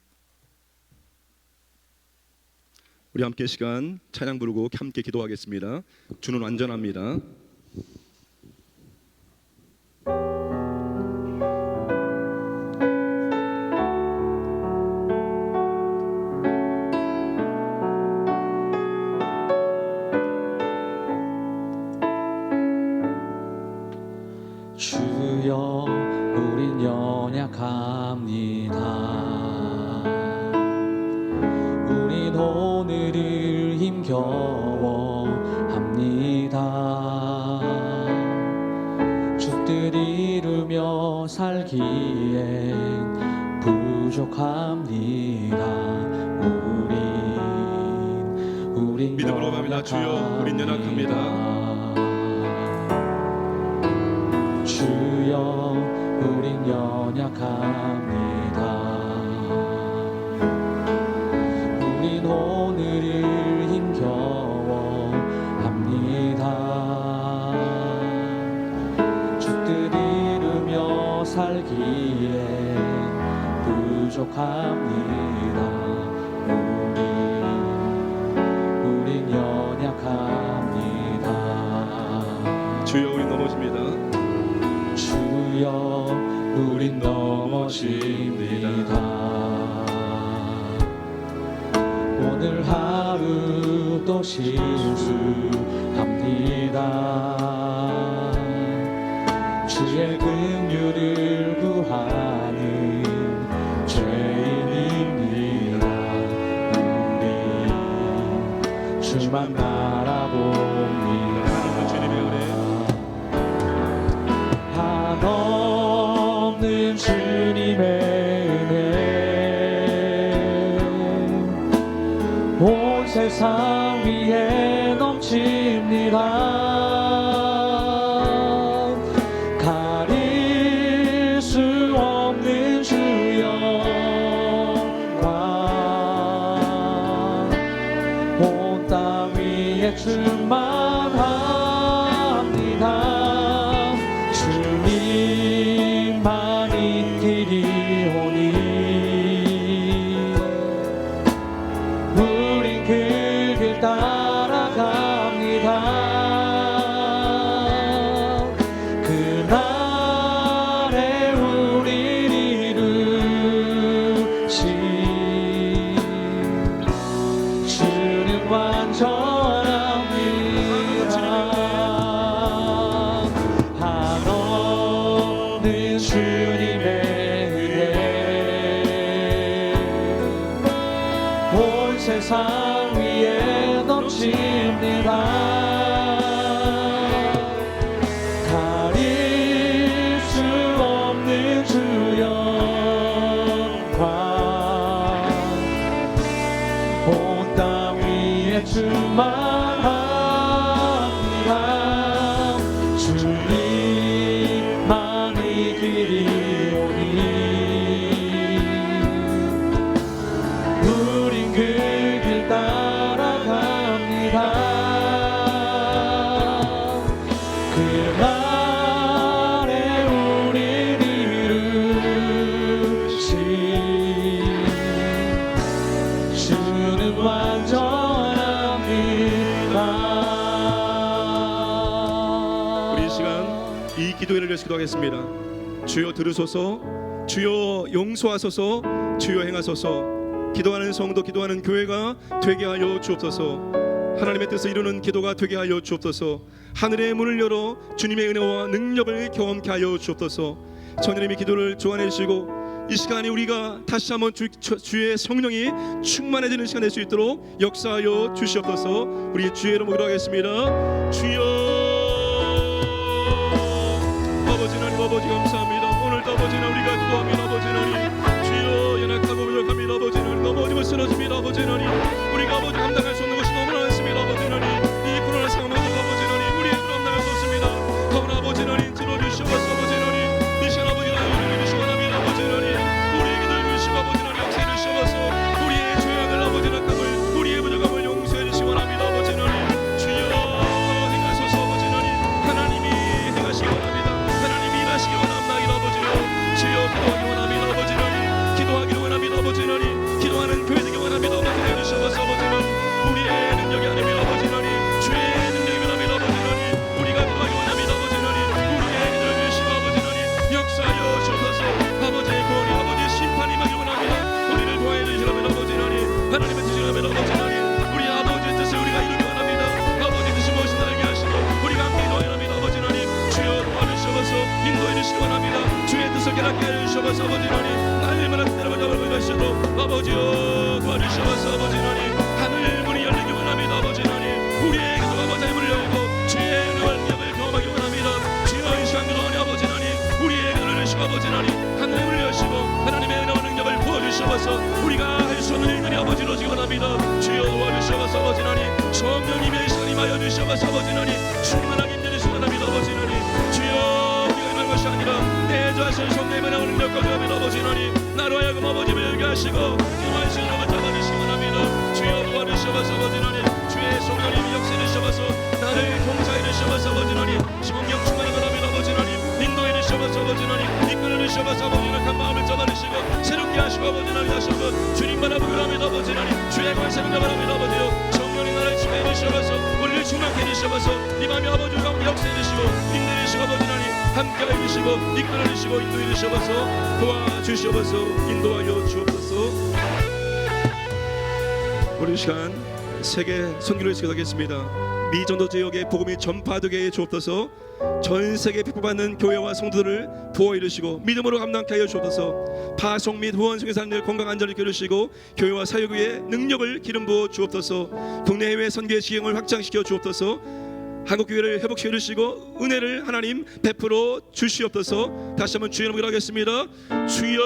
우리 함께 시간 찬양 부르고 함께 기도하겠습니다. 주는 완전합니다. 주여 우린 연약합니다. 우린 오늘을 힘겨워합니다. 주뜻 이루며 살기엔 부족합니다. 우린 믿음으로 갑니다. 주여 우린 연약합니다. 주여 우린 연약합니다. 우린 오늘을 힘겨워합니다. 주뜻 이루며 살기에 부족합니다. 우린 연약합니다. 주여 우린 넘어집니다. 주여 우린 넘어집니다. 오늘 하루도 실수합니다. 주의 긍휼을 구하는 죄 주만 바라봅니다. 주님의 은혜 한없는 주님의 은혜 온 세상 위에 넘칩니다. 가릴 수 없는 주 영광 온 땅 위에 충만합니다. 주님만이 길이오니 우린 그 길 따라갑니다. 그날에 우릴 이루신 주는 완전합니다. 한없는 주님의 은혜 온 세상 위에 넘칩니다. 가릴 수 없는 주 영광 온 땅 위에 충만합니다. 주님만이 길이오니 우린 그 길 따라갑니다. 그날에 우릴 이루신 주는 완전합니다. 우리 이 시간 이 기도회를 위해서 기도하겠습니다. 주여 들으소서, 주여 용서하소서, 주여 행하소서. 기도하는 성도, 기도하는 교회가 되게 하여 주옵소서. 하나님의 뜻을 이루는 기도가 되게 하여 주옵소서. 하늘의 문을 열어 주님의 은혜와 능력을 경험케 하여 주옵소서. 성령님이 기도를 조안해 주시고 이 시간에 우리가 다시 한번 주의 성령이 충만해지는 시간 될 수 있도록 역사하여 주시옵소서. 우리 주의 이름으로 기도하겠습니다. 주여 아버지 하나님, 아버지 감사합니다. 오늘도 아버지 하나님 우리가 기도합니다. 아버지 하나님 주여 연약하고 부족합니다. 아버지 하나님 넘어지고 쓰러집니다. 아버지 하나님 우리가 아버지 감당할 수 없는 것이 너무나 많습니다. 아버지 하나님 이 코로나 상황에서 아버지 하나님 우리의 힘으로 감당할 수 없습니다. 그러나 아버지 하나님 들어주시옵소서. 아버지 하나님 이 시간 아버지 하나님 우리를 주시옵나이다. 아버지 하나님 우리에게 들주시고 아버지 하나님 역사해 주시옵소서. 우리의 죄악을 아버지 하나님 우리의 부족함을 용서해 주시옵나이다. 아버지 하나님 주여 행하소서. 아버지 하나님 하나님이 행하시기 원합니다. 하나님이 일하시기 원합니다. 아버지요 주여 기도하기 원합니다. 아버지 하나님 기도하기를 원합니다. 아버지 하나님 기도하는 교회 되기 원합니다. 아버지 하나님 주셔서 아버지 하나님 우리의 능력이 아닙니다. 아버지 하나님 주의 능력이 원합니다. 아버지 하나님 우리가 기도하기 원합니다. 아버지 하나님 우리의 기도를 주시고 아버지 하나님 역사하여 주셔서 아버지의 구원이 아버지의 심판이 임하기 원합니다. 우리를 도와해 주시라면 아버지 하나님 하나님의 뜻이라면 아버지 하나님 우리 아버지의 뜻을 우리가 이루기 원합니다. 아버지의 뜻이 무엇인지 알게 하시고 우리가 함께 기도하여 합니다. 아버지 하나님 주여 도와주셔서 인도해 주시기 원합니다. 주의 뜻을 깨닫게 해주셔서 아버지 하나님 날마다 때려보자 얼굴 가시도 아버지여 도와주셔서 아버지 하나님 하늘 문이 열리기 원합니다. 아버지 하나님 우리의 기도가 아버지의 문을 열고 주의 은혜와 능력을 경험하기 원합니다. 주여 이 시간 기도하니 아버지 하나님 우리의 기도를 주시고 아버지 하나님 하늘의 문을 여시고 하나님의 은혜와 능력을 부어주셔서 우리가 할 수 없는 일들이 아버지 이루어지기 원합니다. 주여 도와주셔서 아버지 하나님 성령님의 시간이 임하여 주셔서 아버지 하나님 충만하게 힘내주시기 원합니다. 아버지 하나님 주여 우리가 이런 것이 아니라 내주하신 성령님의 은혜와 능력과 주옵니다. 아버지 하나님 나로 하여금 아버지를 열게 하시고 기도할 수 있는 것을 잡아주시기 원합니다. 주여 도와주셔서 아버지 하나님 주의 성령님이 역사해 주셔서 나를 동사해 주셔서 아버지 하나님 성령 충만하게 원합니다. 아버지 하나님 인도해 주셔서 아버지 하나님 이끌어 주셔서 아버지 하나님 한 마음을 잡아주시고 새롭게 하시고 아버지 하나님 다시 한번 주님 바라보기 원합니다. 아버지 하나님 주의 관심을 바랍니다. 아버지요 성령님 나를 지배해 주셔서 우리를 충만케 해주셔서 이 밤에 아버지 가운데 역사해 주시고 인도해 주시고 아버지 하나님 함께해 주시고 이끌어 주시고 인도해 주셔서 도와주셔서 인도하여 주옵소서. 우리 이 시간 세계 선교를 시작하겠습니다. 미전도 지역에 복음이 전파되게 해 주옵소서. 전 세계에 핍박받는 교회와 성도들을 보호 이루시고 믿음으로 감당케 하여 주옵소서. 파송 및 후원 속의 사람들 건강 안전을 기르시고 교회와 사역의 능력을 기름 부어 주옵소서. 국내 해외 선교의 지경을 확장시켜 주옵소서. 한국 교회를 회복시켜 주시고 은혜를 하나님 베풀어 주시옵소서. 다시 한번 주의 이름으로 기도하겠습니다. 주여,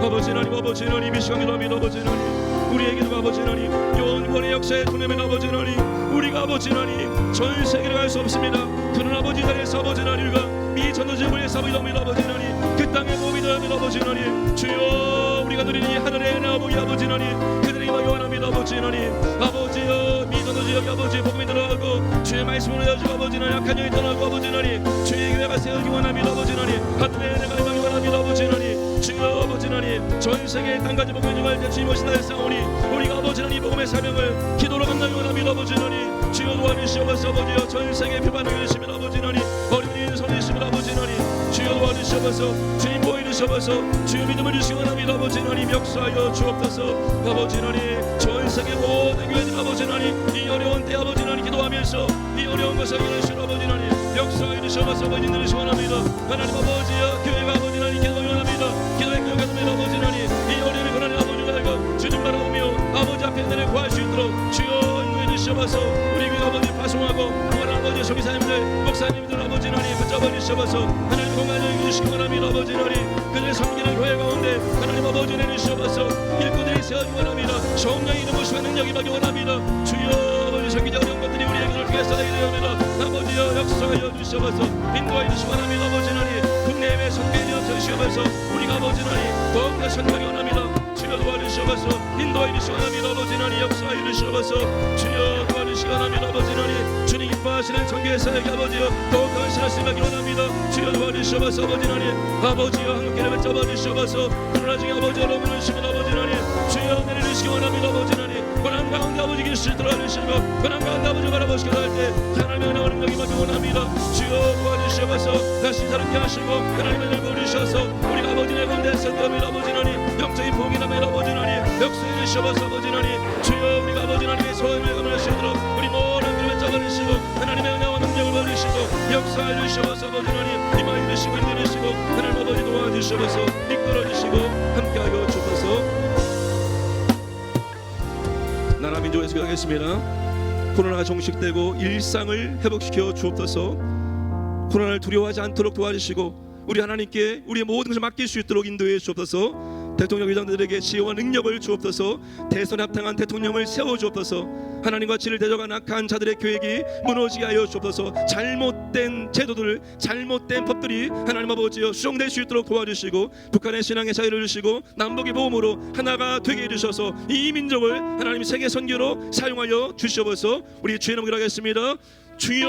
아버지 하나님, 아버지 하나님, 이 시간 기도합니다. 아버지 하나님, 우리에게도 아버지 하나님 영원의 역사에 도내면 아버지 하나님, 우리가 아버지 하나님 전 세계를 갈 수 없습니다. 그런 아버지 자리에서 아버지 하나님, 우리가 미 전도지구의 사부이옵니다. 아버지 하나님, 그 땅의 몸이 되옵니다. 아버지 하나님, 주여, 우리가 누리는 이 하늘의 은혜 아버지 아버지 하나님, 그들이 영원합니다. 아버지 하나님, 아버지여, 미 전도지역 아버지 복음이 들어가고 주의 말씀을 내어주고 아버지 하나님, 약한 영이 떠나고 아버지 하나님, 주의 교회가 세우기 원합니다. 아버지 하나님, 하늘의 은혜가 임하기 원합니다. 아버지 하나님, 주여, 아버지 하나님, 전 세계의 땅까지 복음을 전할 때 주님 오신 날 싸우니 우리가 아버지 하나님 복음의 사명을 기도로 감당하기 원합니다. 아버지 하나님, 주여 도와주시옵소서. 아버지여, 전 세계의 표방을 이루시면 아버지 하나님, 어린이를 선해주시면 아버지 하나님, 주여 도와주시옵소서. 주님 보이주시옵소서. 주여 믿음을 주시기 원합니다. 아버지 하나님, 역사하여 주옵소서. 아버지 하나님, 전 세계 모든 교회들 아버지 하나님, 이 어려운 때 아버지 하나님 기도하면서 이 어려운 것을 이루시는 아버지 하나님, 역사하여 주시옵소서. 아버지 들으시기 원합니다. 하나님 아버지여, 교회가 아버지 하나님 기도하기 원합니다. 기도의 교회가 됩니다. 아버지 하나님, 이 어려움이 고난의 아버지가 알고 주님 바라보며 아버지 앞에 은혜를 구할 수 있도록 주여 인도해 주시옵소서. 우리 교회 아버지 파송하고 구원한 아버지 소기사님들 목사님들 아버지 하나님 붙잡아 주시옵소서. 하나님 공간을 주시기 원합니다. 아버지 하나님, 그들을 섬기는 교회 가운데 하나님 아버지 내주시옵소서. 일꾼들이 세워지기 원합니다. 성령의 이름을 수하는 능력이 임하기 원합니다. 주여, 아버지 섬기자 어려운 것들이 우리에게 통해 쌓이게 되옵니다. 아버지여, 역사하여 주시옵소서. 인도하여 주시기 원합니다. 아버지 하나님, 국내외 선교에 주시옵소서. 우리가 아버지 하나님 더욱더 선교하기 원합니다. 주여 도와주시옵소서. 인도하여 주시기 원합니다. 아버지 하나님, 역사하여 주시옵소서. 주여 도와주시기 원합니다. 아버지 하나님, 주님 기뻐하시는 선교의 사역이 아버지여 더욱 헌신할 수 있게 원합니다. 주여 도와주시옵소서. 아버지 하나님, 아버지여 한국교회를 잡아주시옵소서. 코로나 중에 아버지 여러분을 주시면 아버지 하나님, 주여 은혜를 주시기 원합니다. 아버지 하나님, 고난 가운데 아버지 계시를 들어주시고 고난 가운데 아버지 바라보시기도 할때 하나님의 은혜와 능력이 임하기 원합니다. 주여 도와주시옵소서. 다시 살게 하시고 하나님의 은혜를 부으셔서 우리가 아버지 내 가운데 선교합니다. 아버지 하나님, 영적인 복이라면 아버지 하나님, 역사해 주시옵소서. 아버지 하나님, 주여 우리가 아버지 하나님의 소원을 감하시도록 우리 모든 길을 잡아주시고 하나님의 은혜와 능력을 받으시고 역사해 주시옵소서. 아버지 하나님, 임하여 주시고 인도해주시고 하나님 아버지 도와주시옵소서. 이끌어주시고 함께하여 주옵소서. 나라 민족에서 기도하겠습니다. 코로나가 종식되고 일상을 회복시켜 주옵소서. 코로나를 두려워하지 않도록 도와주시고 우리 하나님께 우리의 모든 것을 맡길 수 있도록 인도해 주옵소서. 대통령 의장들에게 지혜와 능력을 주옵소서. 대선에 합당한 대통령을 세워 주옵소서. 하나님과 진리를 대적한 악한 자들의 계획이 무너지게 하여 주옵소서. 잘못된 제도들, 잘못된 법들이 하나님 아버지여 수정될 수 있도록 도와주시고 북한의 신앙의 자유를 주시고 남북의 보험으로 하나가 되게 해주셔서 이 민족을 하나님 세계 선교로 사용하여 주시옵소서. 우리 주의 이름으로 기도하겠습니다. 주여,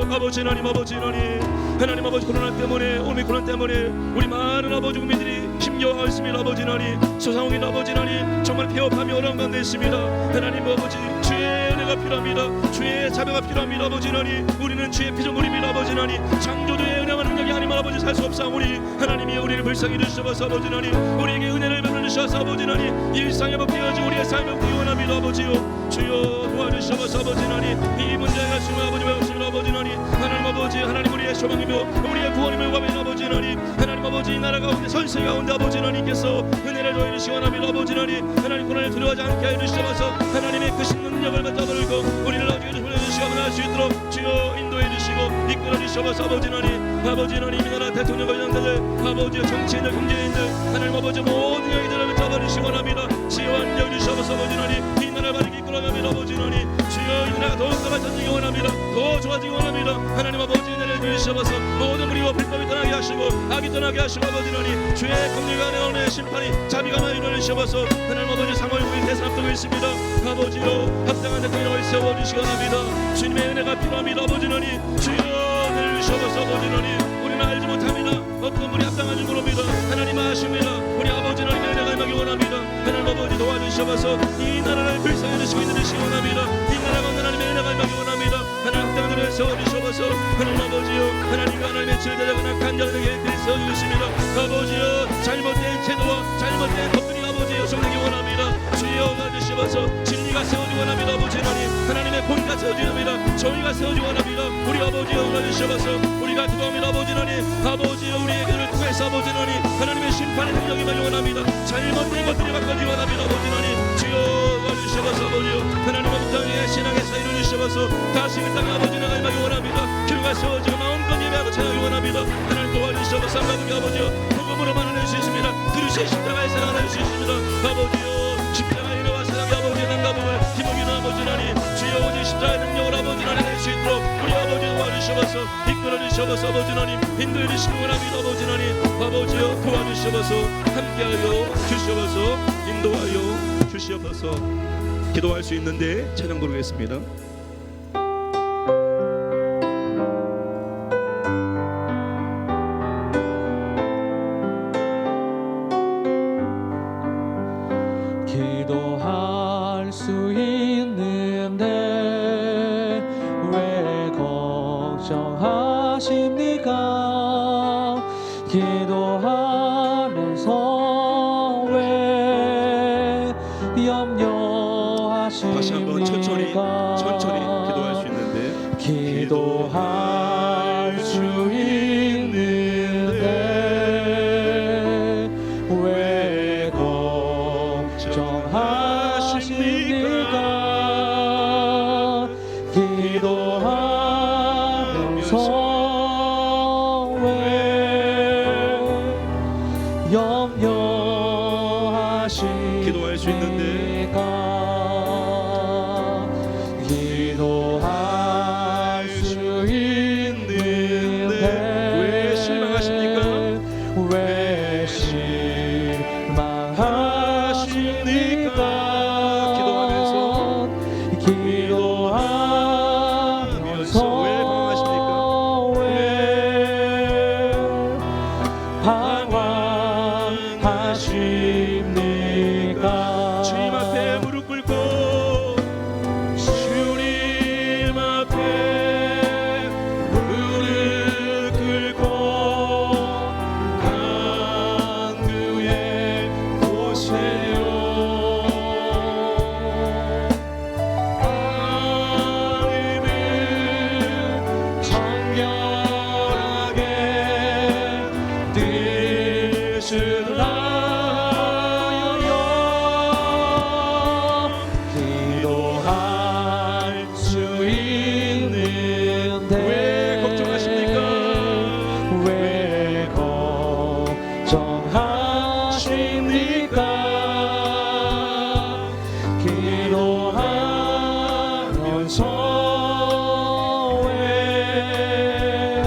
아버지 하나님, 아버지 하나님, 하나님 아버지, 코로나 때문에 오미크론 때문에 우리 많은 아버지 국민들이 힘겨워하고 있습니다. 아버지 하나님, 소상공인 아버지 하나님, 정말 폐업하며 어려운 가운데 있습니다. 하나님 아버지, 주의 은혜가 필요합니다. 주의 자비가 필요합니다. 아버지 하나님, 우리는 주의 피조물입니다. 아버지 하나님, 창조주의 은혜와 능력이 아니면 아버지 살 수 없사오니 하나님이 우리를 불쌍히 주셔서 아버지 하나님, 우리에게 은혜를 베풀으셔서 아버지 하나님, 일상에 복되어진 우리의 삶을 구원합니다. 아버지요, 주여 도와주셔서 아버지 하나님, 이 문제가 지금 아버지 왜 없습니다. 아버지 하나님, 하나님 아버지, 하나님 우리의 소망이며 우리의 구원이며 구하면 아버지 하나님, 하나님 아버지, 이 나라 가운데 선세 가운데 아버지 하나님께서 은혜를 더해주시기 원합니다. 아버지 하나님, 하나님 고난을 두려워하지 않게 해주셔서 하나님의 크신 능력을 받아버리고 우리를 아주 보내주시고 할 수 있도록 주여 인도해 주시고 이끌어 주셔서 아버지 하나님, 아버지 하나님, 이 나라 대통령 관련자들 아버지 정치인들 경제인들 하나님 아버지 모든 영이들을 잡아주시기 원합니다. 지혜와 능력 주셔서 아버지 하나님, 이 나라를 바르게 이끌어갑니다. 아버지 하나님, 주여 이 나라가 더욱더 발전되기 원합니다. 더 좋아지기 원합니다. 하나님 아버지 은혜를 주시옵소서. 모든 무리와 불법이 떠나게 하시고 악이 떠나게 하시고 아버지 하나님, 주의 긍휼과 은혜와 심판이 자비가 많이 일어나시옵소서. 하나님 아버지 3월 9일 대선 앞두고 있습니다. 아버지요, 합당한 대통령을 세워주시기 원합니다. 주님의 은혜가 필요합니다. 아버지 하나님, 주여 은혜를 주시옵소서. 아버지 하나님, 우리는 알지 못합니다. 어떤 분이 합당한지 모릅니다. 하나님 아십니다. 우리 아버지 하나님의 은혜가 임하기 원합니다. 하나님 아버지 도와주시옵소서. 이 나라를 불쌍히 주시고 인도하시기 원합니다. 이 나라가 하나님의 은혜가 임하기 원합니다. 하나님 합당한 자를 세워주시옵소서. 하나님 아버지요, 하나님과 하나님의 진리대적은 악한 자들에게 세워주십니다. 아버지요, 잘못된 제도와 잘못된 법들이 아버지요 성내기 원합니다. 주여 도와주시옵소서. 진리가 저희가 세워지고 원합니다. 아버지 하나님, 하나님의 본가 세워지고 원합니다. 저희가 세워지고 원합니다. 우리 아버지여 원하주셔서 우리가 기도합니다. 아버지 하나님, 아버지여 우리의 기도를 통해서 아버지 하나님, 하나님의 심판의 능력이 많이 원합니다. 잘못된 것들이 바꿔지고 원합니다. 아버지 하나님, 주여 원하주셔서 아버지여 하나님의 땅에 신앙의 사이를 주셔서 다시 그 땅에 아버지 나가기 원합니다. 교회가 세워지고 마음껏 예배하고 찬양하기 원합니다. 하나님 도와주셔서 삼가분기 아버지여 복음으로만 하실 수 있습니다. 그리스도의 십자가의 사랑을 하실 수 있습니다. 아버지여 십자가의 은혜와 사랑의 아버지의 남가복을 기복이는 아버지 하나님, 주여 오직 십자가의 능력을 아버지 하나님 낼 수 있도록 우리 아버지 도와주셔서 이끌어주셔서 아버지 하나님 인도해주시기 원합니다. 아버지 하나님, 아버지여 도와주셔서 함께하여 주셔서 인도하여 주시옵소서. 기도할 수 있는데 찬양 부르겠습니다. 기도할 수 있는데 왜 걱정하십니까? 기도하면서 왜 염려하십니까? 다시 한번 천천히 기도할 수 있는데 기도할 수 있는데 왜 걱정하십니까? 기도하면서 왜 염려하십니까? 기도할 수 있는데 기도할 수 있는데 왜 실망하십니까? 왜 실망하십니까? 기도하면서 왜 방황하십니까? 주님 앞에 무릎 꿇고 주님 앞에 무릎 꿇고 간구해 보세요. 하나님을 정결하게 뜻을 하여 기도할 수 있는데 왜 걱정하십니까? 왜 걱정하십니까? 기도하면서 왜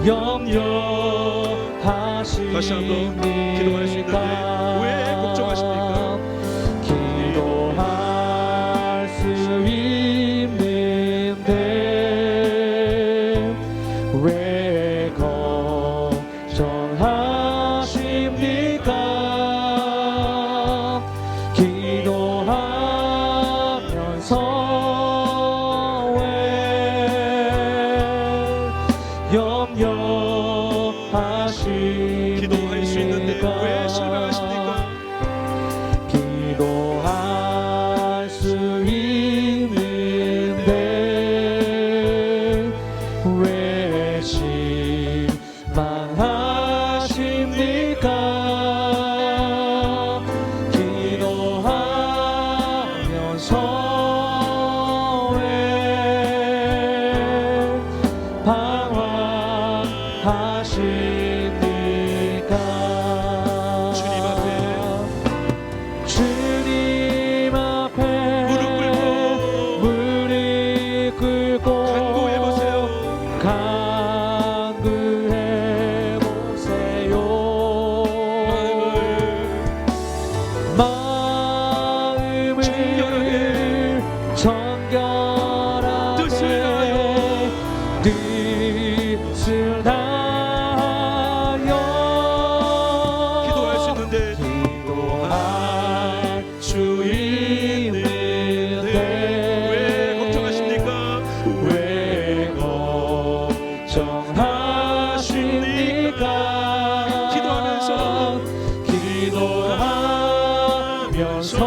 염려하십니까? 다시 한번 기도할 수 있는데 왜 걱정하십니까? 기도할 수 있는데 왜 걱정하십니까? 기도하면서 왜 염려하십니까? 기도할 수 있는데 왜 실망하십니까? 기도할 수 있는데 왜 실망하십니까? 기도하면서 왜 방황하십니까? 주님 앞에 무릎 꿇고 간구해 보세요. 간구해 보세요. 마음을 정결하게 뜻을 다하여 기도할 수 있는데 기도할 수 있는데 왜 걱정하십니까? 왜 걱정하십니까? 기도하면서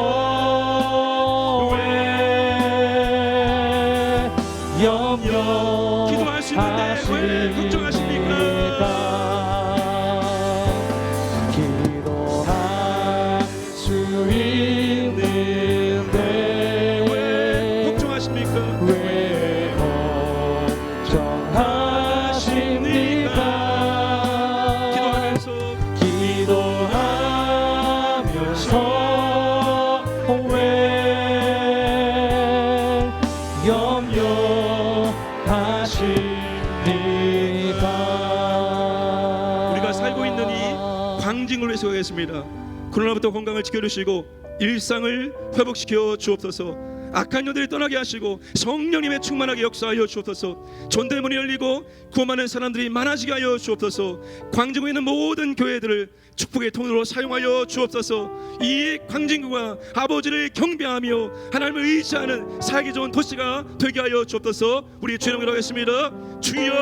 기도하겠습니다. 코로나부터 건강을 지켜주시고 일상을 회복시켜 주옵소서. 악한 영들이 떠나게 하시고 성령님의 충만하게 역사하여 주옵소서. 전대문이 열리고 구원하는 사람들이 많아지게 하여 주옵소서. 광진구에 있는 모든 교회들을 축복의 통로로 사용하여 주옵소서. 이 광진구가 아버지를 경배하며 하나님을 의지하는 살기 좋은 도시가 되게 하여 주옵소서. 우리 주님 기도하겠습니다. 주여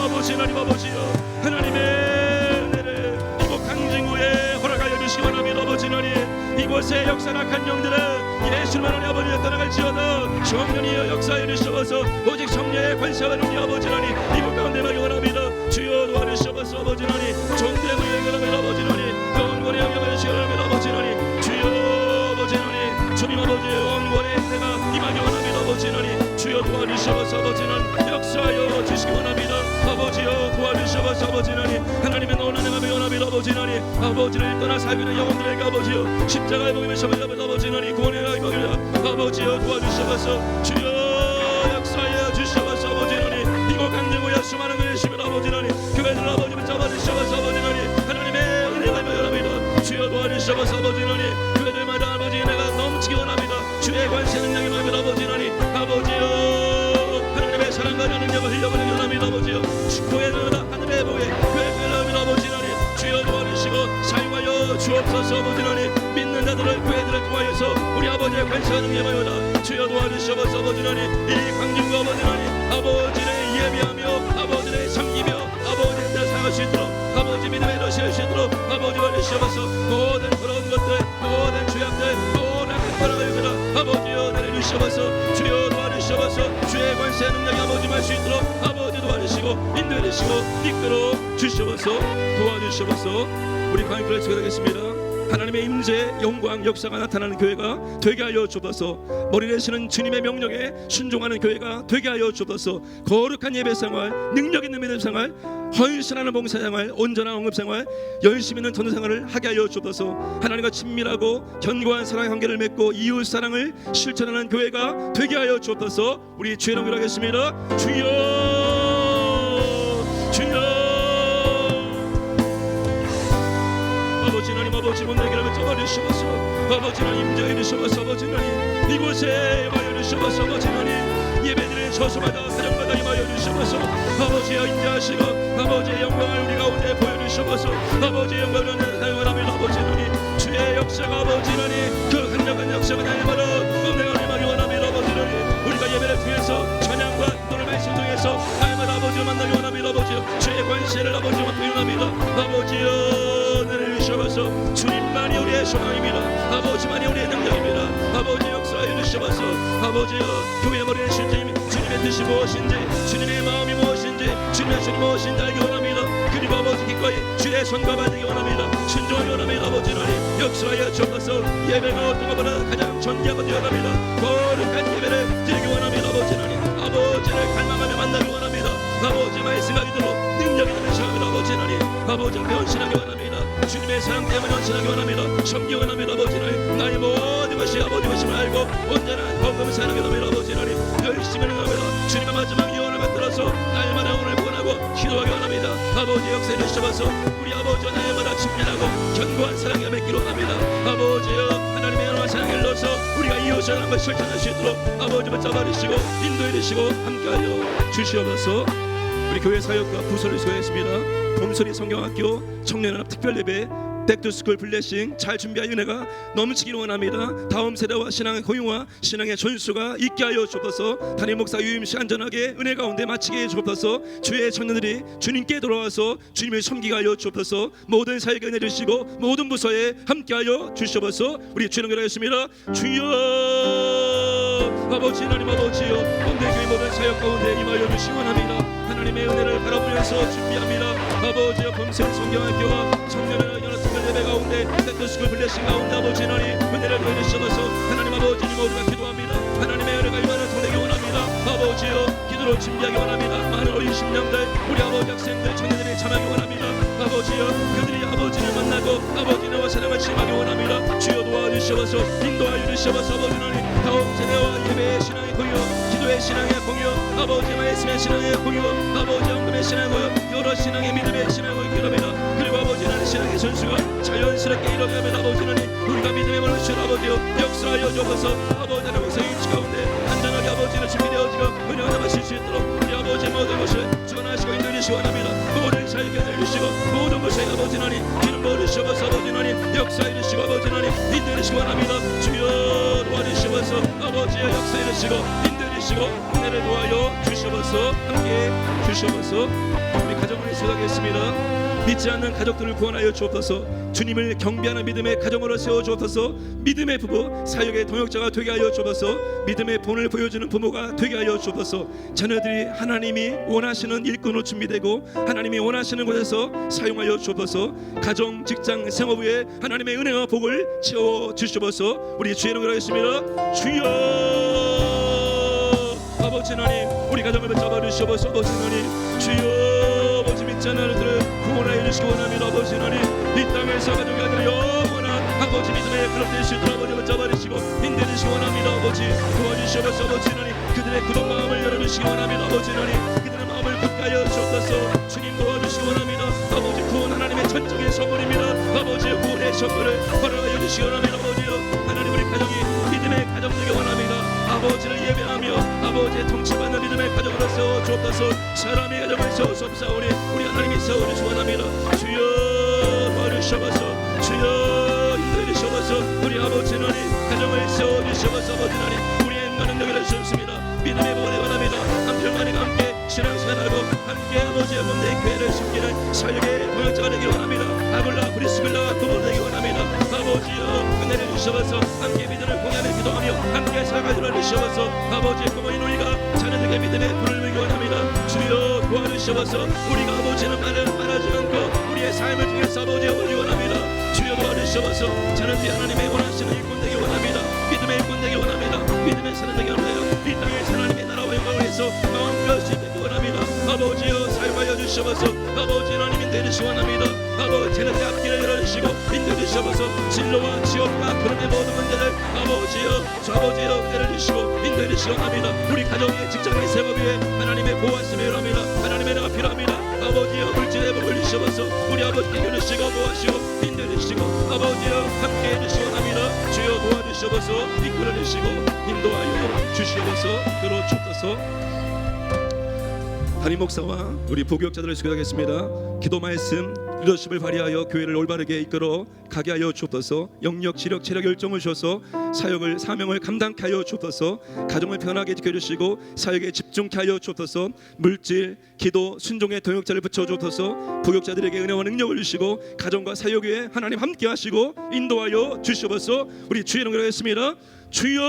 아버지 하나님 아버지여, 하나님의 은혜를 이곳 광진구에 허락하여 주시기 바랍니다. 아버지 하나님, 이곳에 역사락한 영들은 예수님의 하나님 아버지를 떠나갈지어다 성령이여 역사해 주시옵소서. 오직 성령의 관세하는 우리 아버지 하나님 이곳 가운데만 원합니다. 주여 도와주시옵소서. 아버지 하나님 정대문의 영광을 아버지 하나님 영원의 영광을 주시기 바랍니다. 아버지 하나님 주여 아버지 하나님 주님 아버지 영원의 은혜가 임하기 원합니다. 아버지 하나님 주여 도와주시옵소서. 아버지 하나님 역사하여 주시기 원합니다. 아버지여 도와주시옵소서. 아버지 하나님 하나님의 논한의 마음이 원합니다. 아버지 하나님 아버지를 떠나 살고 있는 영혼들에게 아버지여 십자가의 복음을 전하며 아버지 하나님 구원의 영광을 아버지여 도와주시옵소서. 주여 역사하여 주시옵소서. 아버지 하나님 이곳 강정구에 수많은 은혜를 주시면 아버지 하나님 교회들 아버지 붙잡아주시옵소서. 아버지 하나님 하나님의 은혜가 임하옵니다. 주여 도와주시옵소서. 아버지 하나님 교회들마다 아버지 은혜가 넘치기 원합니다. 주의 관세 능력이 임하옵니다. 아버지 하나님 아버지여 하나님의 사랑과 능력을 흘려보내기 원합니다. 아버지여 축복의 나라 하늘의 복에 교회를 나옵니다. 아버지 하나님 주여 도와주시고 사용하여 주옵소서. 아버지 하나님 믿는 자들을 교회들을 통하여서 우리 아버지의 관세가 능력하여다 주여 도와주시옵소서. 아버지 하나님 이 광진구 아버지 하나님 아버지를 예배하며 아버지를 섬기며 아버지를 사랑할 수 있도록 아버지 믿음의 러시할 수 있도록 아버지 도와주시옵소서. 모든 더러운 것들 모든 죄악들 모든 허락하여라 아버지여 내려주시옵소서. 주여 도와주시옵소서. 주의 관세 능력이 아버지 할 수 있도록 아버지 도와주시고 인도해 주시고 이끌어 주시옵소서. 도와주시옵소서. 우리 광교를 기도하겠습니다. 하나님의 임재 영광 역사가 나타나는 교회가 되게 하여 주옵소서. 머리 내시는 주님의 명령에 순종하는 교회가 되게 하여 주옵소서. 거룩한 예배 생활, 능력 있는 믿음 생활, 헌신하는 봉사 생활, 온전한 언급 생활, 열심히 있는 전도 생활을 하게 하여 주옵소서. 하나님과 친밀하고 견고한 사랑의 관계를 맺고 이웃 사랑을 실천하는 교회가 되게 하여 주옵소서. 우리 주의 이름으로 하겠습니다. 주여 주여 아버지 하나님 아버지 본내기를 잡아주시옵소서. 아버지 하나님 임재해 주시옵소서. 아버지 하나님 이곳에 임하여 주시옵소서. 아버지 하나님 예배드리는 저소마다 가정마다 임하여 주시옵소서. 아버지여 인자하시고 아버지의 영광을 우리 가운데 보여주시옵소서. 아버지의 영광을 사용하라면 아버지 하나님 주의 역사가 아버지 하나님 그 강력한 역사가 날마다 은혜가 임하기 원합니다. 아버지 하나님 우리가 예배를 통해서 찬양과 노래 말씀 통해서 날마다 아버지를 만나기 원합니다. 아버지여 주의 관세를 아버지와 표현합니다. 아버지여 주옵소서. 주님만이 우리의 소망입니다. 아버지만이 우리의 능력입니다. 아버지 역사해 주시옵소서. 아버지여 교회의 머리는 주님 주님의 뜻이 무엇인지 주님의 마음이 무엇인지 주님의 손이 무엇인지 알기 원합니다. 그리고 아버지 기꺼이 주의 손과 받기 원합니다. 순종하기 원합니다. 아버지 하나님 역사하여 주옵소서. 예배가 어떤 것보다 가장 존귀하고 뛰어납니다. 거룩한 예배를 드리기 원합니다. 아버지 하나님 아버지를 갈망하며 만나기 원합니다. 아버지 말씀하기 도록 능력이 있는 시간입니다. 아버지 하나님 아버지 변신하기 원합니다. 주님의 사랑 때문에 헌신하기 원합니다. 섬기기 원합니다. 아버지 하나님 나의 모든 것이 아버지 것임을 알고 온전한 헌금을 사랑하기 원합니다. 아버지 하나님 열심히 행합니다. 주님의 마지막 유언을 받들어서 날마다 오늘 구원하고 기도하기 원합니다. 아버지 역사해 주시옵소서. 우리 아버지와 날마다 친밀하고 견고한 사랑을 맺기를 원합니다. 아버지여 하나님의 연합한 사랑을 넣어서 우리가 이웃을 한번 실천할 수 있도록 아버지 붙잡아주시고 인도해 주시고 함께하여 주시옵소서. 우리 교회 사역과 부서를 소개했습니다. 봄소리 성경학교 청년연합 특별예배 백투스쿨 블레싱 잘 준비한 은혜가 넘치기를 원합니다. 다음 세대와 신앙의 고용과 신앙의 전수가 있게 하여 주옵소서. 담임 목사 유임씨 안전하게 은혜 가운데 마치게 해 주옵소서. 주의 청년들이 주님께 돌아와서 주님을 섬기게 하여 주옵소서. 모든 사역에 은혜 주시고 모든 부서에 함께하여 주시옵소서. 우리 주님 기도하겠습니다. 주여 아버지 하나님 아버지여 온대교회 모든 사역 가운데 임하여 주시기 원합니다. 하나님의 은혜를 바라보면서 준비합니다. 아버지여 범생 성경학교와 청년의 연합 예배 가운데 백투스쿨 블레싱 가운데 아버지 하나님 은혜를 보여주시옵소서. 하나님 아버지님 우리가 기도합니다. 하나님의 은혜가 임하는 통되기 원합니다. 아버지여 기도로 준비하기 원합니다. 많은 어린 심령들 우리 아버지 학생들 청년들이 참하기 원합니다. 아버지여 그들이 아버지를 만나고 주시고 아버지 나와 사랑을 심하게 원합니다. 주여 도와주시옵소서 인도하여 주시옵소서 아버지 하나님 다음 세대와 예배의 신앙의 공유 기도의 신앙의 공유 아버지 말씀의 신앙의 공유 아버지 헌금의 신앙의 공유 여러 신앙의 믿음의 신앙을 기도합니다. 그리고 아버지 하나님 신앙의 전수가 자연스럽게 일어나면 아버지 하나님 우리가 믿음의 문을 주신 아버지여 역사하여 주옵소서 아버지 하나님 목사의 일치 가운데 안전하게 아버지는 준비되어지고 은혜와 남으실 수 있도록 우리 아버지의 모든 것을 전하시고 인도하시기 원합니다. 모든 사역에 알려주시고 모든 것에 아버지 하나님 기름 부어주시옵소서 아버지 하나님 역사해 주시고 아버지 하나님 인도하시기 원합니다. 주여 도와주시옵소서 아버지의 역사해 주시고 인도하시고 은혜를 도와여 주시옵소서 함께 주시옵소서. 우리 가정을 시작하겠습니다. 믿지 않는 가족들을 구원하여 주옵소서. 주님을 경배하는 믿음의 가정으로 세워 주옵소서. 믿음의 부부 사역의 동역자가 되게 하여 주옵소서. 믿음의 본을 보여주는 부모가 되게 하여 주옵소서. 자녀들이 하나님이 원하시는 일꾼으로 준비되고 하나님이 원하시는 곳에서 사용하여 주옵소서. 가정, 직장, 생업에 하나님의 은혜와 복을 채워 주시옵소서. 우리 주의 이름으로 하겠습니다. 주여 아버지 하나님 우리 가정을 붙잡아 주시옵소서. 아버지 하나님 주여 아버지 믿지 않는 아들을 구원하여 주시기 원합니다. 아버지 하나님 이 땅에서 가족이 아니라 영원한 아버지 믿음의 그릇 되실 수 있도록 아버지 붙잡아 주시고 인도해 주시기 원합니다. 아버지 도와주시옵소서. 아버지 하나님 그들의 굳은 마음을 열어주시기 원합니다. 아버지 하나님 그들의 마음을 굳게 하여 주옵소서. 주님 도와주시기 원합니다. 아버지 구원 하나님의 전적인 선물입니다. 아버지 구원의 선물을 허락하여 주시기 원합니다. 아버지요 하나님 우리 가정이 믿음의 가정 되기 원합니다. 아버지를 예배하며 아버지의 통치받는 믿음의 가정으로 세워 주옵소서. 사람의 가정을 세워 주옵사오니 우리 하나님이 세워주시기 원합니다. 주여 도와주시옵소서. 주여 인도해 주시옵소서. 우리 아버지 하나님 가정을 세워 주시옵소서. 아버지 하나님 우리의 많은 능력을 주셨습니다. 믿음의 복을 원합니다. 한편만과 함께 신앙생활하고 함께 아버지의 몸내 교회를 숨기는 사역의 동역자가 되기 원합니다. 아굴라 브리스빌라가 도움 되기 원합니다. 아버지여 은혜를 주시옵소서. 함께 믿음을 공유하며 기도하며 함께 사역을 주시옵소서. 아버지의 부모인 우리가 자녀들에게 믿음의 불을 들기 원합니다. 주여 도와주시옵소서. 우리가 아버지는 말하지 않고 우리의 삶을 통해서 아버지의 복을 원합니다. 주여 도와주시옵소서. 자녀들이 하나님의 원하시는 일꾼 되기 원합니다. 믿음의 일꾼 되기 원합니다. 믿음의 사람 되기 원합니다. 이 땅에서 하나님의 나라와 영광을 위해서 마음껏 되기 원합니다. 아버지여 사용하여 주시옵소서. 아버지 하나님 인도해 주시기 원합니다. 아버지 자녀들의 앞길을 열어주시고 인도해 주시옵소서. 진로와 지옥과 그런의 모든 문제를 아버지여 저 아버지여 은혜를 주시고 인도해 주시기 원합니다. 우리 가정의 직장의 생업 위에 하나님의 보호하심이 필요합니다. 하나님의 은혜가 필요합니다. 아버지여 물질의 복을 주시옵소서. 우리 아버지께 이끌으시고 보호하시고 인도해 주시고 아버지여 함께해 주시기 원합니다. 주여 도와주시옵소서. 이끌어 주시고 인도하여 주시옵소서. 그로 주옵소서. 담임 목사와 우리 부교육자들을 소개하겠습니다. 기도 말씀 리더십을 발휘하여 교회를 올바르게 이끌어 가게 하여 주옵소서. 영역, 지력, 체력, 열정을 주셔서 사역을 사명을 감당케 하여 주옵소서. 가정을 편하게 지켜주시고 사역에 집중케 하여 주옵소서. 물질, 기도, 순종의 동역자를 붙여 주옵소서. 부교육자들에게 은혜와 능력을 주시고 가정과 사역에 하나님 함께 하시고 인도하여 주시옵소서. 우리 주의 이름으로 하겠습니다. 주여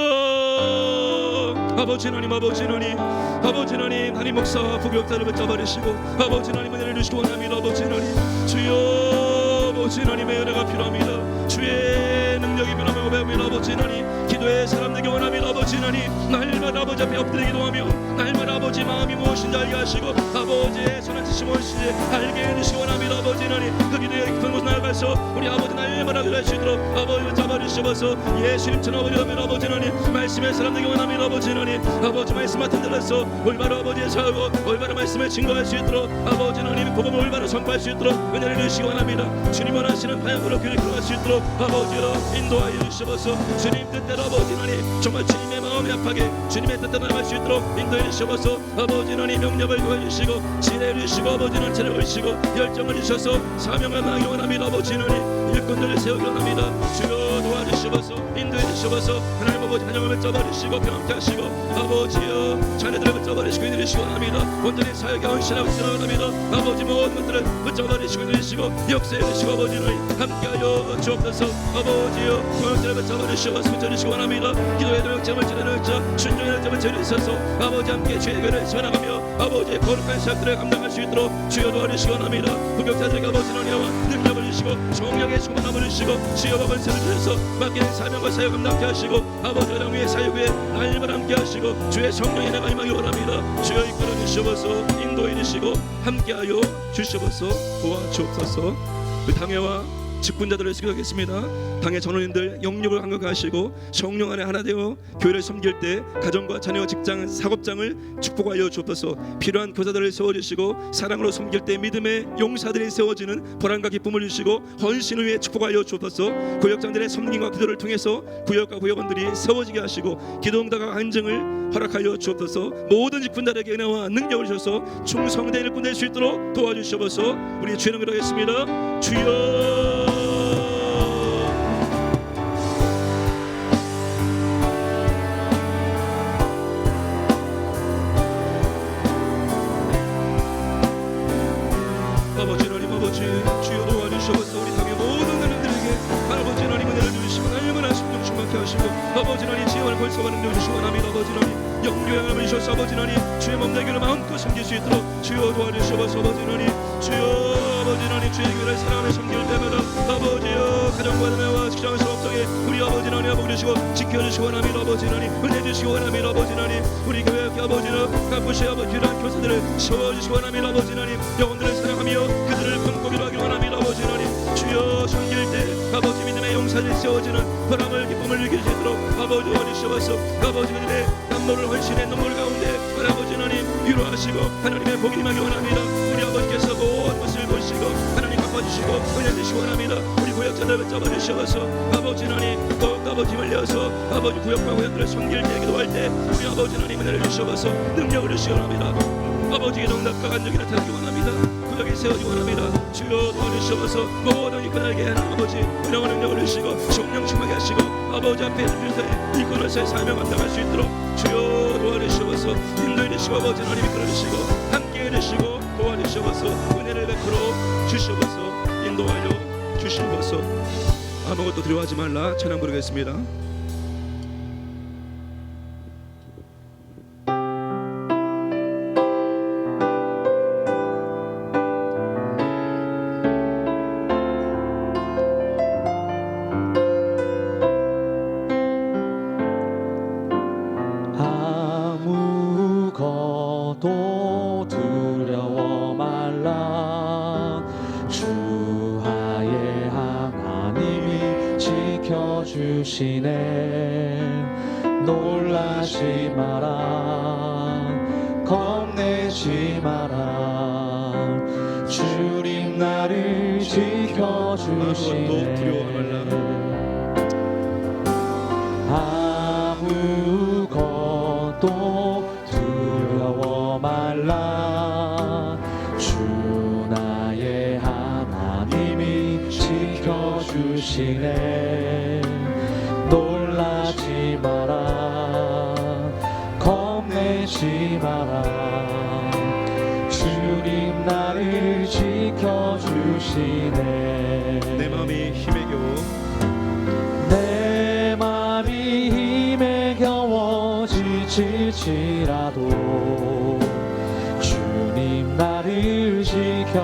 아버지 하나님 아버지 하나님 아버지 하나님 담임 목사와 부교육자를 붙잡아주시고 아버지 하나님 은혜를 주시기 원합니다. 아버지 하나님 주여 아버지 하나님의 은혜가 필요합니다. 주의 능력이 필요하고 배웁니다. 아버지 하나님 기도의 사람 되기 원합니다. 아버지 하나님 날마다 아버지 앞에 엎드려 기도하며 날마다 아버지 마음이 무엇인지 알게 하시고 아버지의 선한 뜻이 무엇인지 알게 해주시기 원합니다. 아버지 하나님 그 기도의 깊은 곳 나아가서 우리 아버지 날마다 그럴 수 있도록 아버지 잡아주시옵소서. 예수님처럼 아버지 하나님 말씀의 사람 되기 원합니다. 아버지 하나님 아버지 말씀 맡은 자로서 올바로 아버지의 사하고 올바로 말씀을 증거할 수 있도록 아버지 하나님 복음을 올바로 선포할 수 있도록 은혜를 주시기 원합니다. 주님 원하시는 방향으로 교회를 끌어갈 수 있도록 아버지여 인도하여 주시옵소서. 주님 뜻대로 아버지 하나님 정말 주님의 마음이 아파게 주님의 뜻대로 나갈 수 있도록 인도해 주시옵소서. 아버지 하나님 명령을 도와주시고 지혜를 주시고 아버지 하나님 체력을 주시고 열정을 주셔서 사명을 나가기 원합니다. 아버지 하나님 일꾼들을 세우기 원합니다. 주여 도와주시옵소서. 인도해 주시옵소서. 하나님 아버지 가정을 붙잡아주시고 평안케 하시고 아버지여 자녀들을 붙잡아주시고 인도해주시기 원합니다. 온전히 사역에 헌신하고 있으라 원합니다. 아버지 모든 것들을 붙잡아주시고 인도해주시고 역사해 주시고 아버지 하나님 함께하여 주옵소서. 아버지여 동역자를 붙잡아주시고 숨겨주시기 원합니다. 기도의 동역자를 지내는자 순종의 점을 지내주셔서 아버지 함께 주의 교회를 지어나가며 아버지의 거룩한 사역들을 감당할 수 있도록 주여 도와주시기 원합니다. 부격자들에게 아버지 하나님과 능력을 주시고 정력의 충만함을 주시고 주여 박은세를 주셔서 맡기는 사명과 사역 감당케 하시고 아버지 가정 위에 사역 위에 날마다 함께 하시고 주의 성령의 나가 임하기 원합니다. 주여 이끌어 주시옵소서. 인도해 주시고 함께하여 주시옵소서. 도와주옵소서. 그 당회와 직분자들을 기도하겠습니다. 당의 전원님들 영육을 강력하시고 성령 안에 하나 되어 교회를 섬길 때 가정과 자녀, 직장, 사업장을 축복하여 주옵소서. 필요한 교사들을 세워주시고 사랑으로 섬길 때 믿음의 용사들이 세워지는 보람과 기쁨을 주시고 헌신을 위해 축복하여 주옵소서. 구역장들의 섬김과 기도를 통해서 구역과 구역원들이 세워지게 하시고 기도응답과 간증을 허락하여 주옵소서. 모든 직분자들에게 은혜와 능력을 주셔서 충성된 일꾼 될 수 있도록 도와주시옵소서. 우리 주의 이름으로 하겠습니다. 주여. 아버지 하나님, 아버지 주여 도와주셔서 우리 당의 모든 하나님들에게 아버지 하나님 은혜를 주시고 날마다 심령 충만케 하시고 아버지 하나님 지혜와 벌써와 능력 주시고 하나님, 아버지 하나님 영교양을 주셔서 아버지 하나님 주의 몸되기를 마음껏 섬길 수 있도록 주여 도와주셔서 아버지 하나님 주여 아버지 하나님 주의 교회를 사랑하며 섬길 때마다 아버지여 가정과 자녀와 직장 사업장에 우리 아버지 하나님 아버지 주시고 지켜주시고 하나님 아버지 하나님 은혜 주시고 하나님 아버지 하나님 우리 교회 아버지는 깜부시 아버지 귀한 교사들을 세워주시고 하나님 아버지 하나님 영혼들을 사랑하며 그들을 품고기로 하기로 하나님 아버지 하나님 주여 섬길 때 아버지 믿음의 용사들이 세워지는 보람을 기쁨을 느낄 수 있도록 아버지 원하시옵소서. 아버지 믿음의 남노를 헌신의 눈물 가운데 아버지 하나님 위로하시고 하나님의 복이 임하기 원합니다. 우리 아버지께서 모든 것을 보시고 하나님 갚아주시고 은혜 주시고 원합니다. 우리 구역자들을 잡아주셔서 아버지 하나님 더욱 아버지 흘려서 아버지 구역과 구역들을 섬길 때 기도할 때 우리 아버지 하나님 은혜를 주셔서 능력을 주시기 원합니다. 아버지 기도응답과 간증이 나타나기 원합니다. 구역이 세워지기 원합니다. 주여 도와주셔서 모든 이끌어가게 하는 아버지 은혜와 능력을 주시고 성령 충만하게 하시고 아버지 앞에 주셔서 이끌어서 삶을 감당할 수 있도록 주여 도와주셔서 인도해 주시고 아버지 하나님 이끌어 주시고 함께 해주시고 도와주셔서 은혜를 베풀어 주셔서 인도하여 주시옵소서. 아무것도 두려워하지 말라. 찬양 부르겠습니다. 아무것도 두려워 말라. 주 하에 하나님이 지켜주시네. 놀라지 마라, 겁내지 마라. 주님 나를 지켜주시네. 아무것도 두려워 말라. 주 나의 하나님이 지켜주시네. 놀라지 마라, 겁내지 마라. 주님 나를 지켜주시네. 내 마음이 힘에 겨워 내 맘이 힘에 겨워 지칠지라도 주님 나를 지켜주시네.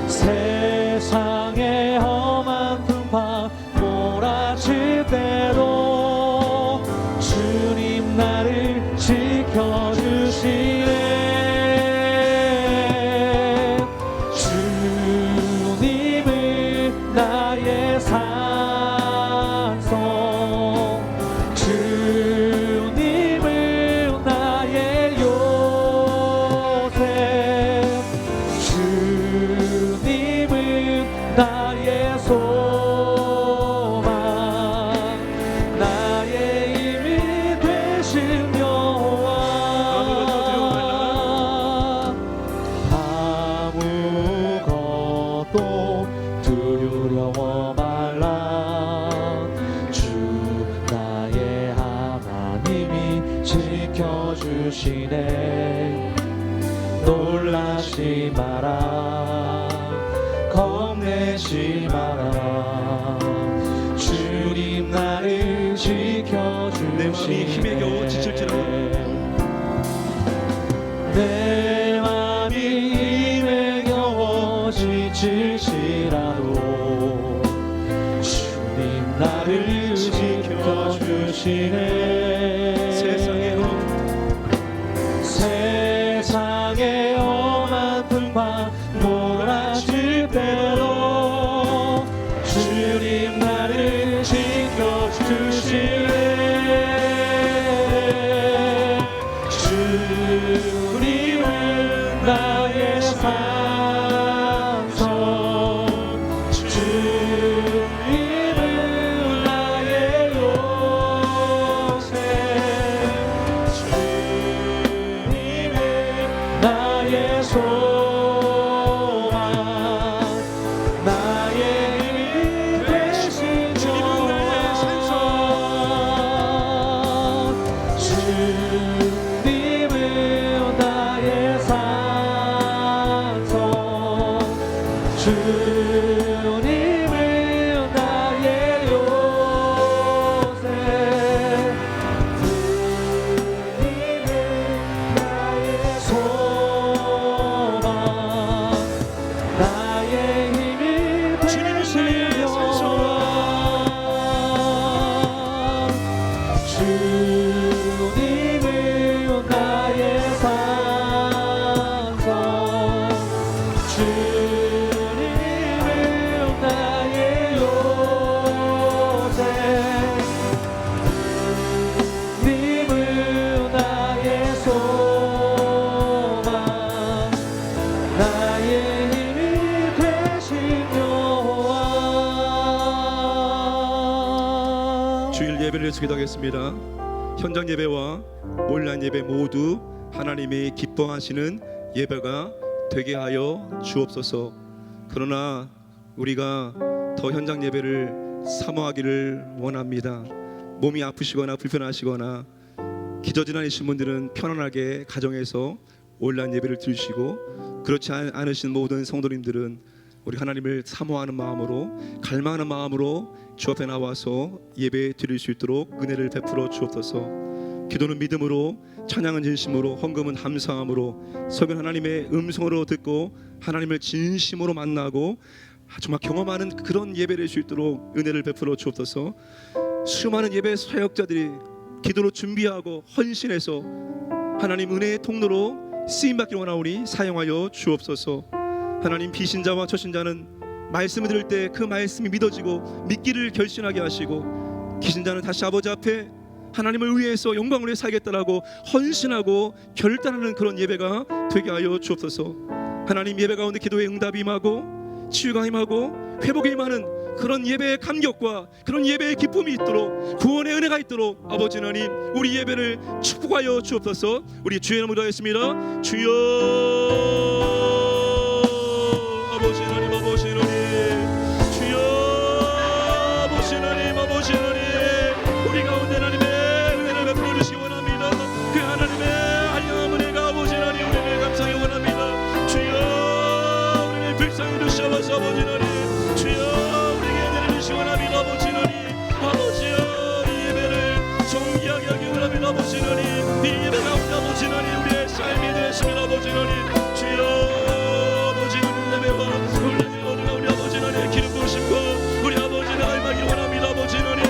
세상의 험한 풍파 몰아칠 때도 주님 나를 지켜주시네. 주님은 나의 산성, 주님은 나의 요새, 주님은 나의 소망, 나의 힘이 되신 여호와. 아무것도 두려워 말라. 주 나의 하나님이 지켜주시네. 놀라지 마라, 겁내지 마라. 주님 나를 지켜주시네. 내 마음이 힘에 겨워 지칠지라도 내 맘이 힘에 겨워 지칠지라도 주님 나를 지켜주시네. 세상의 험한 풍파 때로 주님 나를 지켜주시네. 주님은 나의 산성, 주님은 나의 요새, 주님은 나의 소망, 나의 힘이 되신 주님은 나의 산성, 주님은 나의 요새, 주님은 나의 소망, 나의 힘이 되신 여호와, 주님은 나의 산성, 주님은 나의 요새, 주님은 나의 소망, 나의 힘이 되신 여호와. 주일 예배를 계속하겠습니다. 현장 예배와 온라인 예배 모두 하나님이 기뻐하시는 예배가 되게 하여 주옵소서. 그러나 우리가 더 현장 예배를 사모하기를 원합니다. 몸이 아프시거나 불편하시거나 기저질환이신 분들은 편안하게 가정에서 온라인 예배를 들으시고, 그렇지 않으신 모든 성도님들은 우리 하나님을 사모하는 마음으로, 갈망하는 마음으로 주 앞에 나와서 예배 드릴 수 있도록 은혜를 베풀어 주옵소서. 기도는 믿음으로, 찬양은 진심으로, 헌금은 감사함으로, 설교는 하나님의 음성으로 듣고 하나님을 진심으로 만나고 정말 경험하는 그런 예배를 할 수 있도록 은혜를 베풀어 주옵소서. 수많은 예배 사역자들이 기도로 준비하고 헌신해서 하나님 은혜의 통로로 쓰임받기를 원하오니 사용하여 주옵소서. 하나님, 비신자와 초신자는 말씀을 들을 때 그 말씀이 믿어지고 믿기를 결심하게 하시고, 기신자는 다시 아버지 앞에 하나님을 위해서 영광을 위해 살겠다라고 헌신하고 결단하는 그런 예배가 되게 하여 주옵소서. 하나님, 예배 가운데 기도의 응답이 임하고 치유가 임하고 회복이 임하는 그런 예배의 감격과 그런 예배의 기쁨이 있도록, 구원의 은혜가 있도록 아버지 하나님, 우리 예배를 축복하여 주옵소서. 우리 주의 이름으로 하겠습니다. 주여, 아버지 하나님, 아버지 하나님, 주여, 아버지 하나님, 아버지 하나님, 우리 가운데 하나님의 은혜를 베풀어 주시기 원합니다. 그 하나님의 한량한 은혜가 아버지 하나님 우리를 감사하기 원합니다. 주여, 우리를 불쌍히 주셔서 아버지 하나님, 주여, 우리에게 은혜를 주시기 원합니다. 아버지 하나님, 아버지여, 이 예배를 존귀하게 하기 원합니다. 아버지 하나님, 이 예배 가운데 아버지 하나님 우리의 삶이 되었습니다. 아버지 하나님, 주여, 아버지 하나님 예배와 우리 아버지 하나님 기름 부으심과 우리 아버지 하나님 알기 원합니다. 아버지 하나님,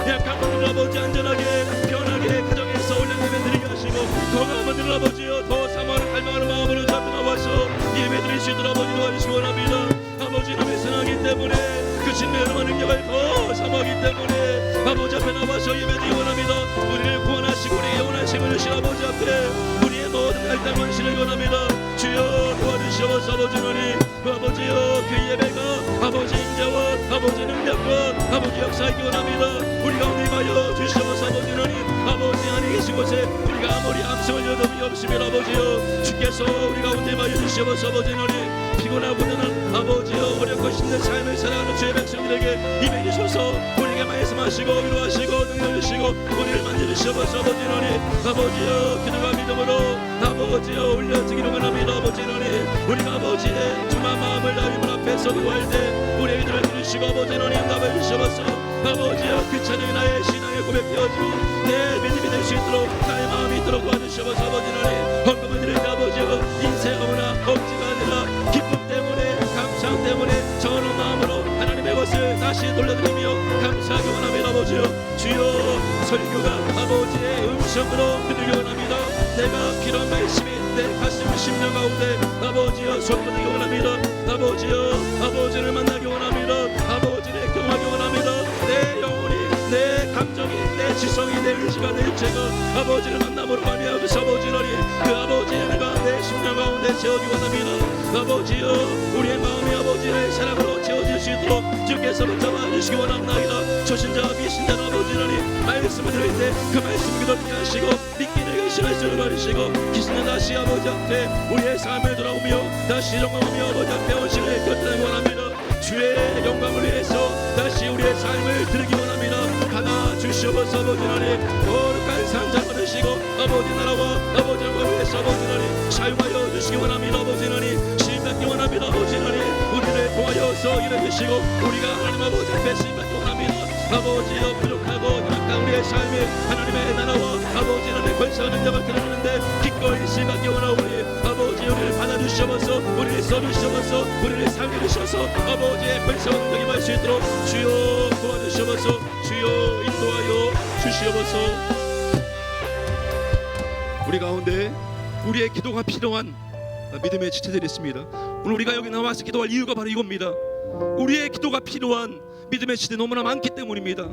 약한 분들 아버지 안전하게 편하게 가정에서 올려 예배 드리게 하시고, 건강한 분들 아버지여 더 사모하는 갈망하는 마음으로 잡혀 나와서 예배 드릴 수 있도록 아버지 도와주시기 원합니다. 아버지 하나님의 선하기 때문에 그 진리의 능력을 더 사모하기 때문에 아버지 앞에 나와서 예배 드리기 원합니다. 우리를 구원하시고 우리의 영원한 생을 주신 아버지 앞에 우리의 모든 갈등 원신을 원합니다. 주여, 도와주시옵소서. 아버지 하나님, 아버지여, 그 예배가 아버지 인자와 아버지 능력과 아버지 역사이기 원합니다. 우리 가운데 임하여 주시옵소서. 아버지 하나님, 아버지 안에 계신 곳에 우리가 아무리 암송을 여덟이 없으면 아버지여, 주께서 우리 가운데 임하여 주시옵소서. 아버지 하나님, 피곤하고는 아버지여, 어렵고 힘든 삶을 살아가는 주의 백성들에게 임해 주셔서 우리에게 말씀하시고 위로하시고 능력 주시고 우리를 만져주시옵소서. 아버지 하나님, 아버지여, 기도가 믿음으로 아버지여 올려지기를 원합니다. 아버지 하나님, 우리가 아버지의 주만 마음을 다해 문 앞에서 구할 때 우리의 기도를 들으시고 아버지 하나님 답을 주시옵소서. 아버지여, 그 찬양이 나의 신앙의 고백되어지고 내 믿음이 될 수 있도록 나의 마음이 있도록 도와주시옵소서. 아버지 하나님, 헌금을 드릴 때 아버지여, 인쇄하거나 억지가 아니라 기쁨 때문에, 감사함 때문에 전한 마음으로 하나님의 것을 다시 돌려드리며 감사하기 원합니다. 아버지여, 주여, 설교가 아버지의 음성으로 들리기 원합니다. 내가 필요한 말씀이 내 가슴 심령 가운데 아버지여 솟아나기 원합니다. 아버지여, 이 시간에 제가 아버지를 만남으로 말미암아서 아버지 하나님 그 아버지의 은혜가 내 심령 가운데 채워기 원합니다. 아버지여 우리의 마음이 아버지의 사랑으로 채워질 수 있도록 주께서 붙잡아 주시기 원합니다. 초신자 미신자 아버지 하나님 말씀을 들을 때 그 말씀 기도하게 하시고 믿기를 결심할 줄 가르치고 기신자 다시 아버지 앞에 우리의 삶을 돌아오며 다시 영광하며 아버지 앞에 오시를 곁들이기 원합니다. 주의 영광을 위해서 다시 우리의 삶을 드리기 원합니다. 받아 주시옵소서. 아버지 하나님 거룩한 상장 받으시고 아버지 나라와 아버지 영광을 위해서 아버지 하나님 사용하여 주시기 원합니다. 아버지 하나님 신받기 원합니다. 아버지 하나님 우리를 도와여서 일해주시고 우리가 하나님 아버지 앞에 신받기 원합니다. 아버지여 부족하고 약한 우리의 삶에 하나님의 나라와 아버지 하나님의 권세와 능력을 드러내는데 기꺼이 신받기 원하오니 아버지 우리를 받아주시옵소서. 우리를 써주시옵소서. 우리를 살려주셔서 아버지의 권세와 능력이 임할 수 있도록 주여 도와주시옵소서. 주여 인도하여 주시옵소서. 우리 가운데 우리의 기도가 필요한 믿음의 지체들이 있습니다. 오늘 우리가 여기 나와서 기도할 이유가 바로 이겁니다. 우리의 기도가 필요한 믿음의 지체 너무나 많기 때문입니다.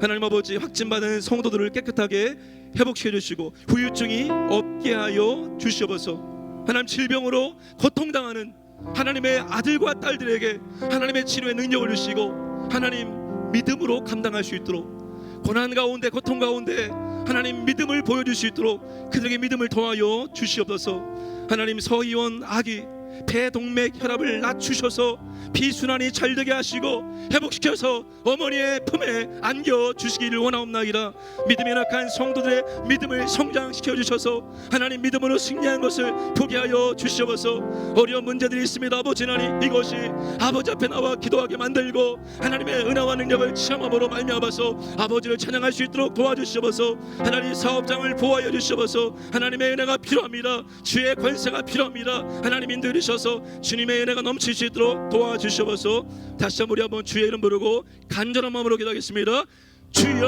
하나님 아버지 확진받은 성도들을 깨끗하게 회복시켜 주시고 후유증이 없게 하여 주시옵소서. 하나님 질병으로 고통당하는 하나님의 아들과 딸들에게 하나님의 치료의 능력을 주시고 하나님 믿음으로 감당할 수 있도록 고난 가운데 고통 가운데 하나님 믿음을 보여줄 수 있도록 그들에게 믿음을 더하여 주시옵소서. 하나님 서의원 아기 폐동맥 혈압을 낮추셔서 피순환이 잘 되게 하시고 회복시켜서 어머니의 품에 안겨 주시기를 원하옵나이다. 믿음이 약한 성도들의 믿음을 성장시켜 주셔서 하나님 믿음으로 승리한 것을 보게 하여 주시옵소서. 어려운 문제들이 있습니다. 아버지 하나님 이것이 아버지 앞에 나와 기도하게 만들고 하나님의 은혜와 능력을 체험함으로 말미암아서 아버지를 찬양할 수 있도록 도와주시옵소서. 하나님 사업장을 보호하여 주시옵소서. 하나님의 은혜가 필요합니다. 주의 권세가 필요합니다. 하나님 인도해주셔서 주님의 은혜가 넘칠 수 있도록 도와주시옵소서. 다시 한번 우리 한번 주의 이름 부르고 간절한 마음으로 기도하겠습니다. 주여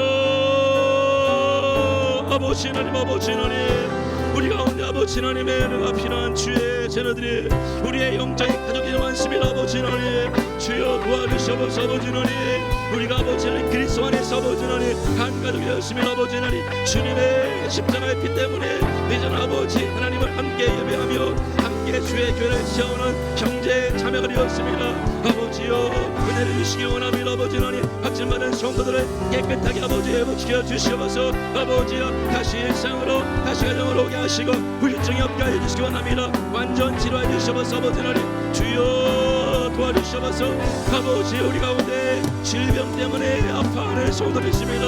아버지 하나님 아버지 하나님 우리 가운데 아버지 하나님의 은혜가 필요한 주의 자녀들이 우리의 영적인 가족이 많습니다. 아버지 하나님 주여 도와주시옵소서. 아버지 하나님 우리가 아버지 하나님 그리스도 안에서 아버지 하나님 한 가족이 되었습니다. 아버지 하나님 주님의 십자가의 피 때문에 이제는 아버지 하나님을 함께 예배하며 함께 주의 교회를 세우는 형제 자매가 되었습니다. 아버지여 은혜를 주시기 원합니다. 아버지 하나님 확진받은 성도들을 깨끗하게 아버지 회복시켜 주시옵소서. 아버지여 다시 일상으로 다시 가정으로 오게 하시고 후유증이 없게 하여 주시기 원합니다. 완전 치료해 주시옵소서. 아버지 하나님 주여 도와주시옵소서. 아버지 우리 가운데 질병 때문에 아파하는 성도들 있습니다.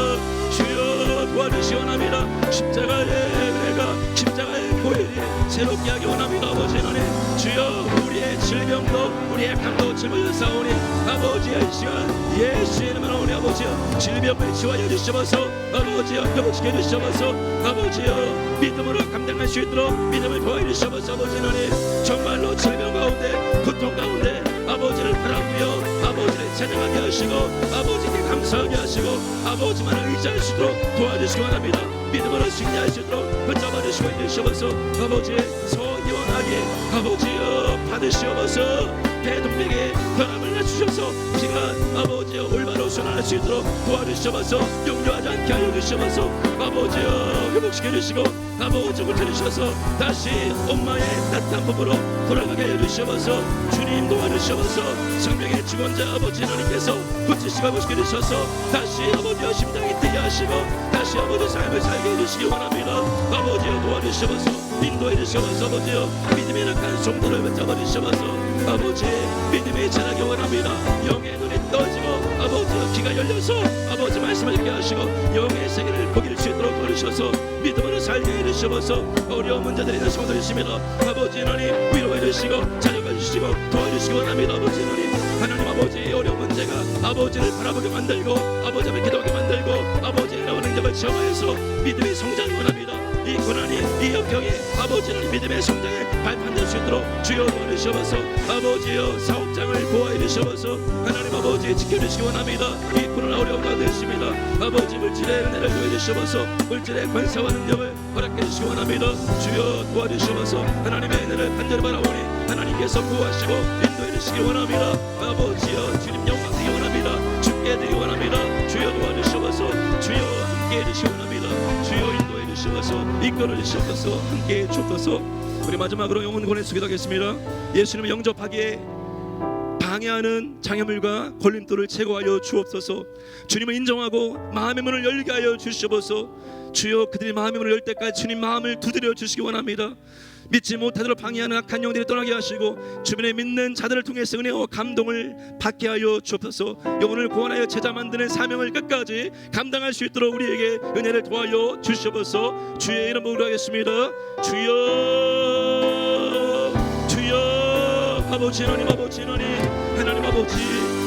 주여 도와주시기 원합니다. 십자가의 은혜가 십자가의 보혈이 새롭게 하기 원합니다. 아버지 하나님 주여 우리의 질병도 우리의 약함도 짊어져사오니 아버지의 이 시간 예수의 이름으로 오니 아버지여 질병을 치유하여 주시옵소서. 아버지여 회복시켜 주시옵소서. 아버지여 믿음으로 감당할 수 있도록 믿음을 보여 주시옵소서. 아버지 하나님 정말로 질병 가운데 고통 가운데 아버지를 바라보며 아버지를 찬양하게 하시고 아버지께 감사하게 하시고 아버지만을 의지할 수 있도록 도와주시기 원합니다. 믿음으로 승리할 수 있도록 붙잡아 주시고 해주시옵소서. 아버지의 서기원하게 아버지여 받으시옵소서. 대동맥에 혈압을 낮추셔서 피가 아버지여 올바로 순환할 수 있도록 도와주시옵소서. 용료하지 않게 하여 주시옵소서. 아버지여 회복시켜 주시고 아버지 고쳐주셔서 다시 엄마의 따뜻한 몸으로 돌아가게 해주시옵소서. 주님 도와주시옵소서. 생명의 주권자 아버지 하나님께서 고치시고 회복시켜 주셔서 다시 아버지여 심장이 뛰게 하시고 다시 아버지 삶을 살게 해주시기 원합니다. 아버지여 도와주시옵소서. 인도해 주시옵소서. 아버지여 믿음의 약한 성도를 붙잡아 주시옵소서. 아버지 믿음이 자라기 원합니다. 영의 눈이 떠지고 아버지여 귀가 열려서 아버지 말씀을 듣게 하시고 영의 세계를 보길 수 있도록 도와주셔서 믿음으로 살게 해주시옵소서. 어려운 문제들이 있는 성도들 있습니다. 아버지 하나님 위로해 주시고 자녀가 주시고 도와주시기 원합니다. 아버지 하나님 아버지 어려운 문제가 아버지를 바라보게 만들고 아버지 앞에 기도하게 만들고 아버지의 나와 능력을 체험하여서 믿음의 성장이 원합니다. 이 고난이 이 역경이 아버지 하나님 믿음의 성장에 발판될 수 있도록 주여 도와주시옵소서. 아버지여 사업 현장을 보호해 주셔서 하나님 아버지 지켜주시기 원합니다. 이 코로나 어려움 가운데 있습니다. 아버지 물질의 은혜를 더해 주셔서 물질의 권세와 능력을 허락해 주시기 원합니다. 주여 도와주셔서 하나님의 은혜를 간절히 바라오니 하나님께서 구하시고 인도해 주시기 원합니다. 아버지여 주님 영광 드리기 원합니다. 주께 드리기 원합니다. 주여 도와주셔서 주여 함께해 주시기 원합니다. 주여 인도해 주셔서 이끌어 주셔서 함께해 주옵소서. 우리 마지막으로 영혼 권해서 기도하겠습니다. 예수님을 영접하기에 방해하는 장애물과 걸림돌을 제거하여 주옵소서. 주님을 인정하고 마음의 문을 열게 하여 주시옵소서. 주여 그들이 마음의 문을 열 때까지 주님 마음을 두드려 주시기 원합니다. 믿지 못하도록 방해하는 악한 영들이 떠나게 하시고 주변에 믿는 자들을 통해서 은혜와 감동을 받게 하여 주옵소서. 영혼을 구원하여 제자 만드는 사명을 끝까지 감당할 수 있도록 우리에게 은혜를 도와여 주시옵소서. 주의 이름으로 하겠습니다. 주여 주여 아버지 하나님 아버지 하나님 아버지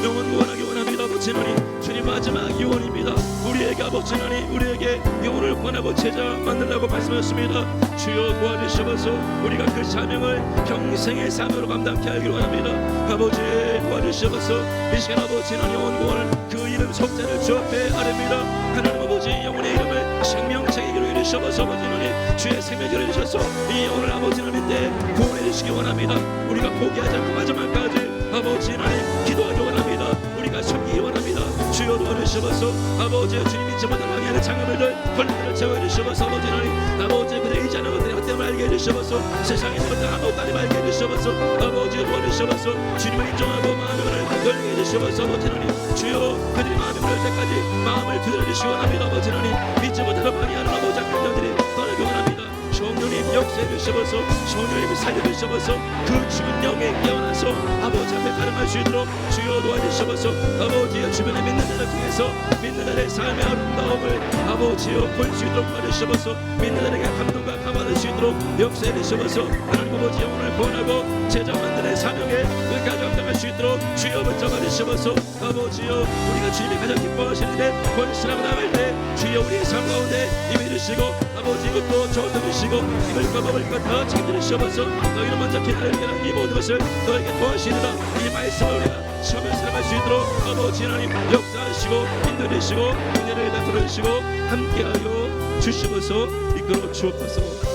영혼 구원하기 원합니다. 아버지 하나님 주님 마지막 유언입니다. 우리에게 아버지 하나님 우리에게 영혼을 구원하고 제자 만들라고 말씀하셨습니다. 주여 도와주셔서 우리가 그 사명을 평생의 사명으로 감당케 하기를 원합니다. 아버지 도와주셔서 이 시간 아버지 하나님 영혼 구원을 그 이름 석자를 주 앞에 아뢰입니다. 하나님 아버지 영혼의 이름을 생명책에 기록해 주셔서 아버지 하나님 주의 생명을 주셔서 이 영혼을 아버지 하나님 때 구원해 주시기 원합니다. 우리가 포기하지 않고 마지막까지 아버지 하나님 기도하기 원합니다. 우리가 섬기기 원합니다. 주여 도와주셔서 아버지 주님 믿지 못하는 방해하는 장애물들 걸림돌을 제거해 주셔서 아버지 하나님 아버지 그들의 의지하는 것들이 헛됨을 알게 해주셔서 세상에 있는 것들 아무것도 아님 알게 해주셔서 아버지 도와주셔서 주님을 인정하고 마음의 문을 열게 해주셔서 아버지 하나님 주여 그들이 마음의 문을 열 때까지 마음을 두드려 주시기 원합니다. 아버지 하나님 믿지 못하는 방해하는 아버지 악한 영들이 떠나기 원합니다. 성령님 역사해 주셔서 성령님이 살려 주셔서 그 죽은 영에 깨어나서 아버지 앞에 가름할 수 있도록 주여 도와주셔서 아버지의 주변에 믿는 자를 통해서 믿는 자의 삶의 아름다움을 아버지여 볼 수 있도록 도와주셔서 믿는 자에게 감동과 감화를 수 있도록 역사해 주셔서 하나님 아버지 영혼을 구원하고 제자 만드는 사명에 끝까지 감당할 수 있도록 주여 붙잡아 주셔서 아버지여 우리가 주님이 가장 기뻐하시는데 권신하고 나갈 때 주여 우리의 삶 가운데 임해 주시고 아버지 이것도 저것도 주시고 입을 것 먹을 것 다 책임져 주셔서 너희는 먼저 기다리는 이 모든 것을 너에게 도와주시리라. 이 말씀을 우리가 시험을 살아갈 수 있도록 아버지 하나님 역사하시고 인도해주시고 은혜를 베풀어 주시고 함께하여 주시면서 이끌어 주옵소서.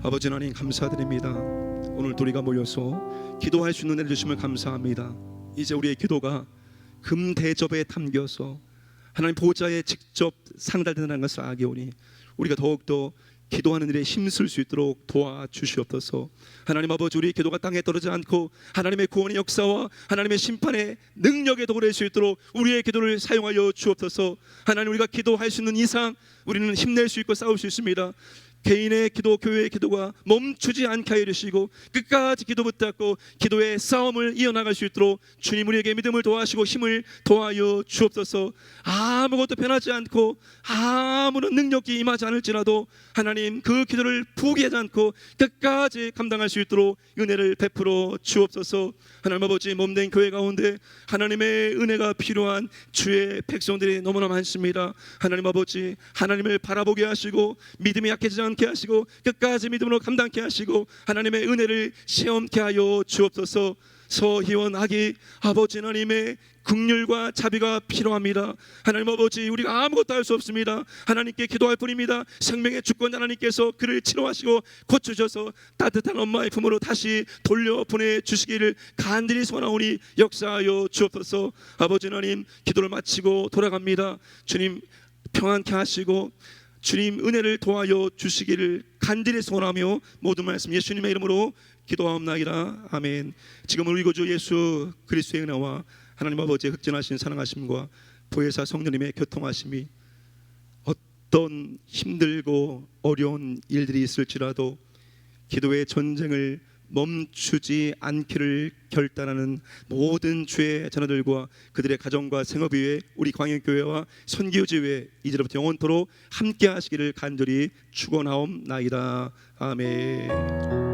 아버지 하나님 감사드립니다. 오늘 우리가 모여서 기도할 수 있는 은혜를 주시면 감사합니다. 이제 우리의 기도가 금 대접에 담겨서 하나님 보좌에 직접 상달된다는 것을 알게 오니 우리가 더욱더 기도하는 일에 힘쓸 수 있도록 도와주시옵소서. 하나님 아버지 우리의 기도가 땅에 떨어지지 않고 하나님의 구원의 역사와 하나님의 심판의 능력에 도래할 수 있도록 우리의 기도를 사용하여 주옵소서. 하나님 우리가 기도할 수 있는 이상 우리는 힘낼 수 있고 싸울 수 있습니다. 개인의 기도, 교회의 기도가 멈추지 않게 하여 주시고 끝까지 기도 붙잡고 기도의 싸움을 이어나갈 수 있도록 주님 우리에게 믿음을 도와주시고 힘을 도와여 주옵소서. 아무것도 변하지 않고 아무런 능력이 임하지 않을지라도 하나님 그 기도를 포기하지 않고 끝까지 감당할 수 있도록 은혜를 베풀어 주옵소서. 하나님 아버지 몸된 교회 가운데 하나님의 은혜가 필요한 주의 백성들이 너무나 많습니다. 하나님 아버지 하나님을 바라보게 하시고 믿음이 약해지지 않게 하시고 끝까지 믿음으로 감당케 하시고 하나님의 은혜를 시험케 하여 주옵소서. 서희원하기 아버지 하나님의 긍휼과 자비가 필요합니다. 하나님 아버지 우리가 아무것도 할 수 없습니다. 하나님께 기도할 뿐입니다. 생명의 주권자 하나님께서 그를 치료하시고 고쳐주셔서 따뜻한 엄마의 품으로 다시 돌려보내 주시기를 간절히 소원하오니 역사하여 주옵소서. 아버지 하나님 기도를 마치고 돌아갑니다. 주님 평안케 하시고 주님 은혜를 도와여 주시기를 간절히 소원하며 모든 말씀 예수님의 이름으로 기도하옵나이다. 아멘. 지금 우리 구주 예수 그리스도의 은혜와 하나님 아버지의 흑진하신 사랑하심과 보혜사 성령님의 교통하심이 어떤 힘들고 어려운 일들이 있을지라도 기도의 전쟁을 멈추지 않기를 결단하는 모든 주의 자녀들과 그들의 가정과 생업 위에 우리 광역교회와 선교지 위에 이제부터 영원토록 함께 하시기를 간절히 축원하옵나이다. 아멘.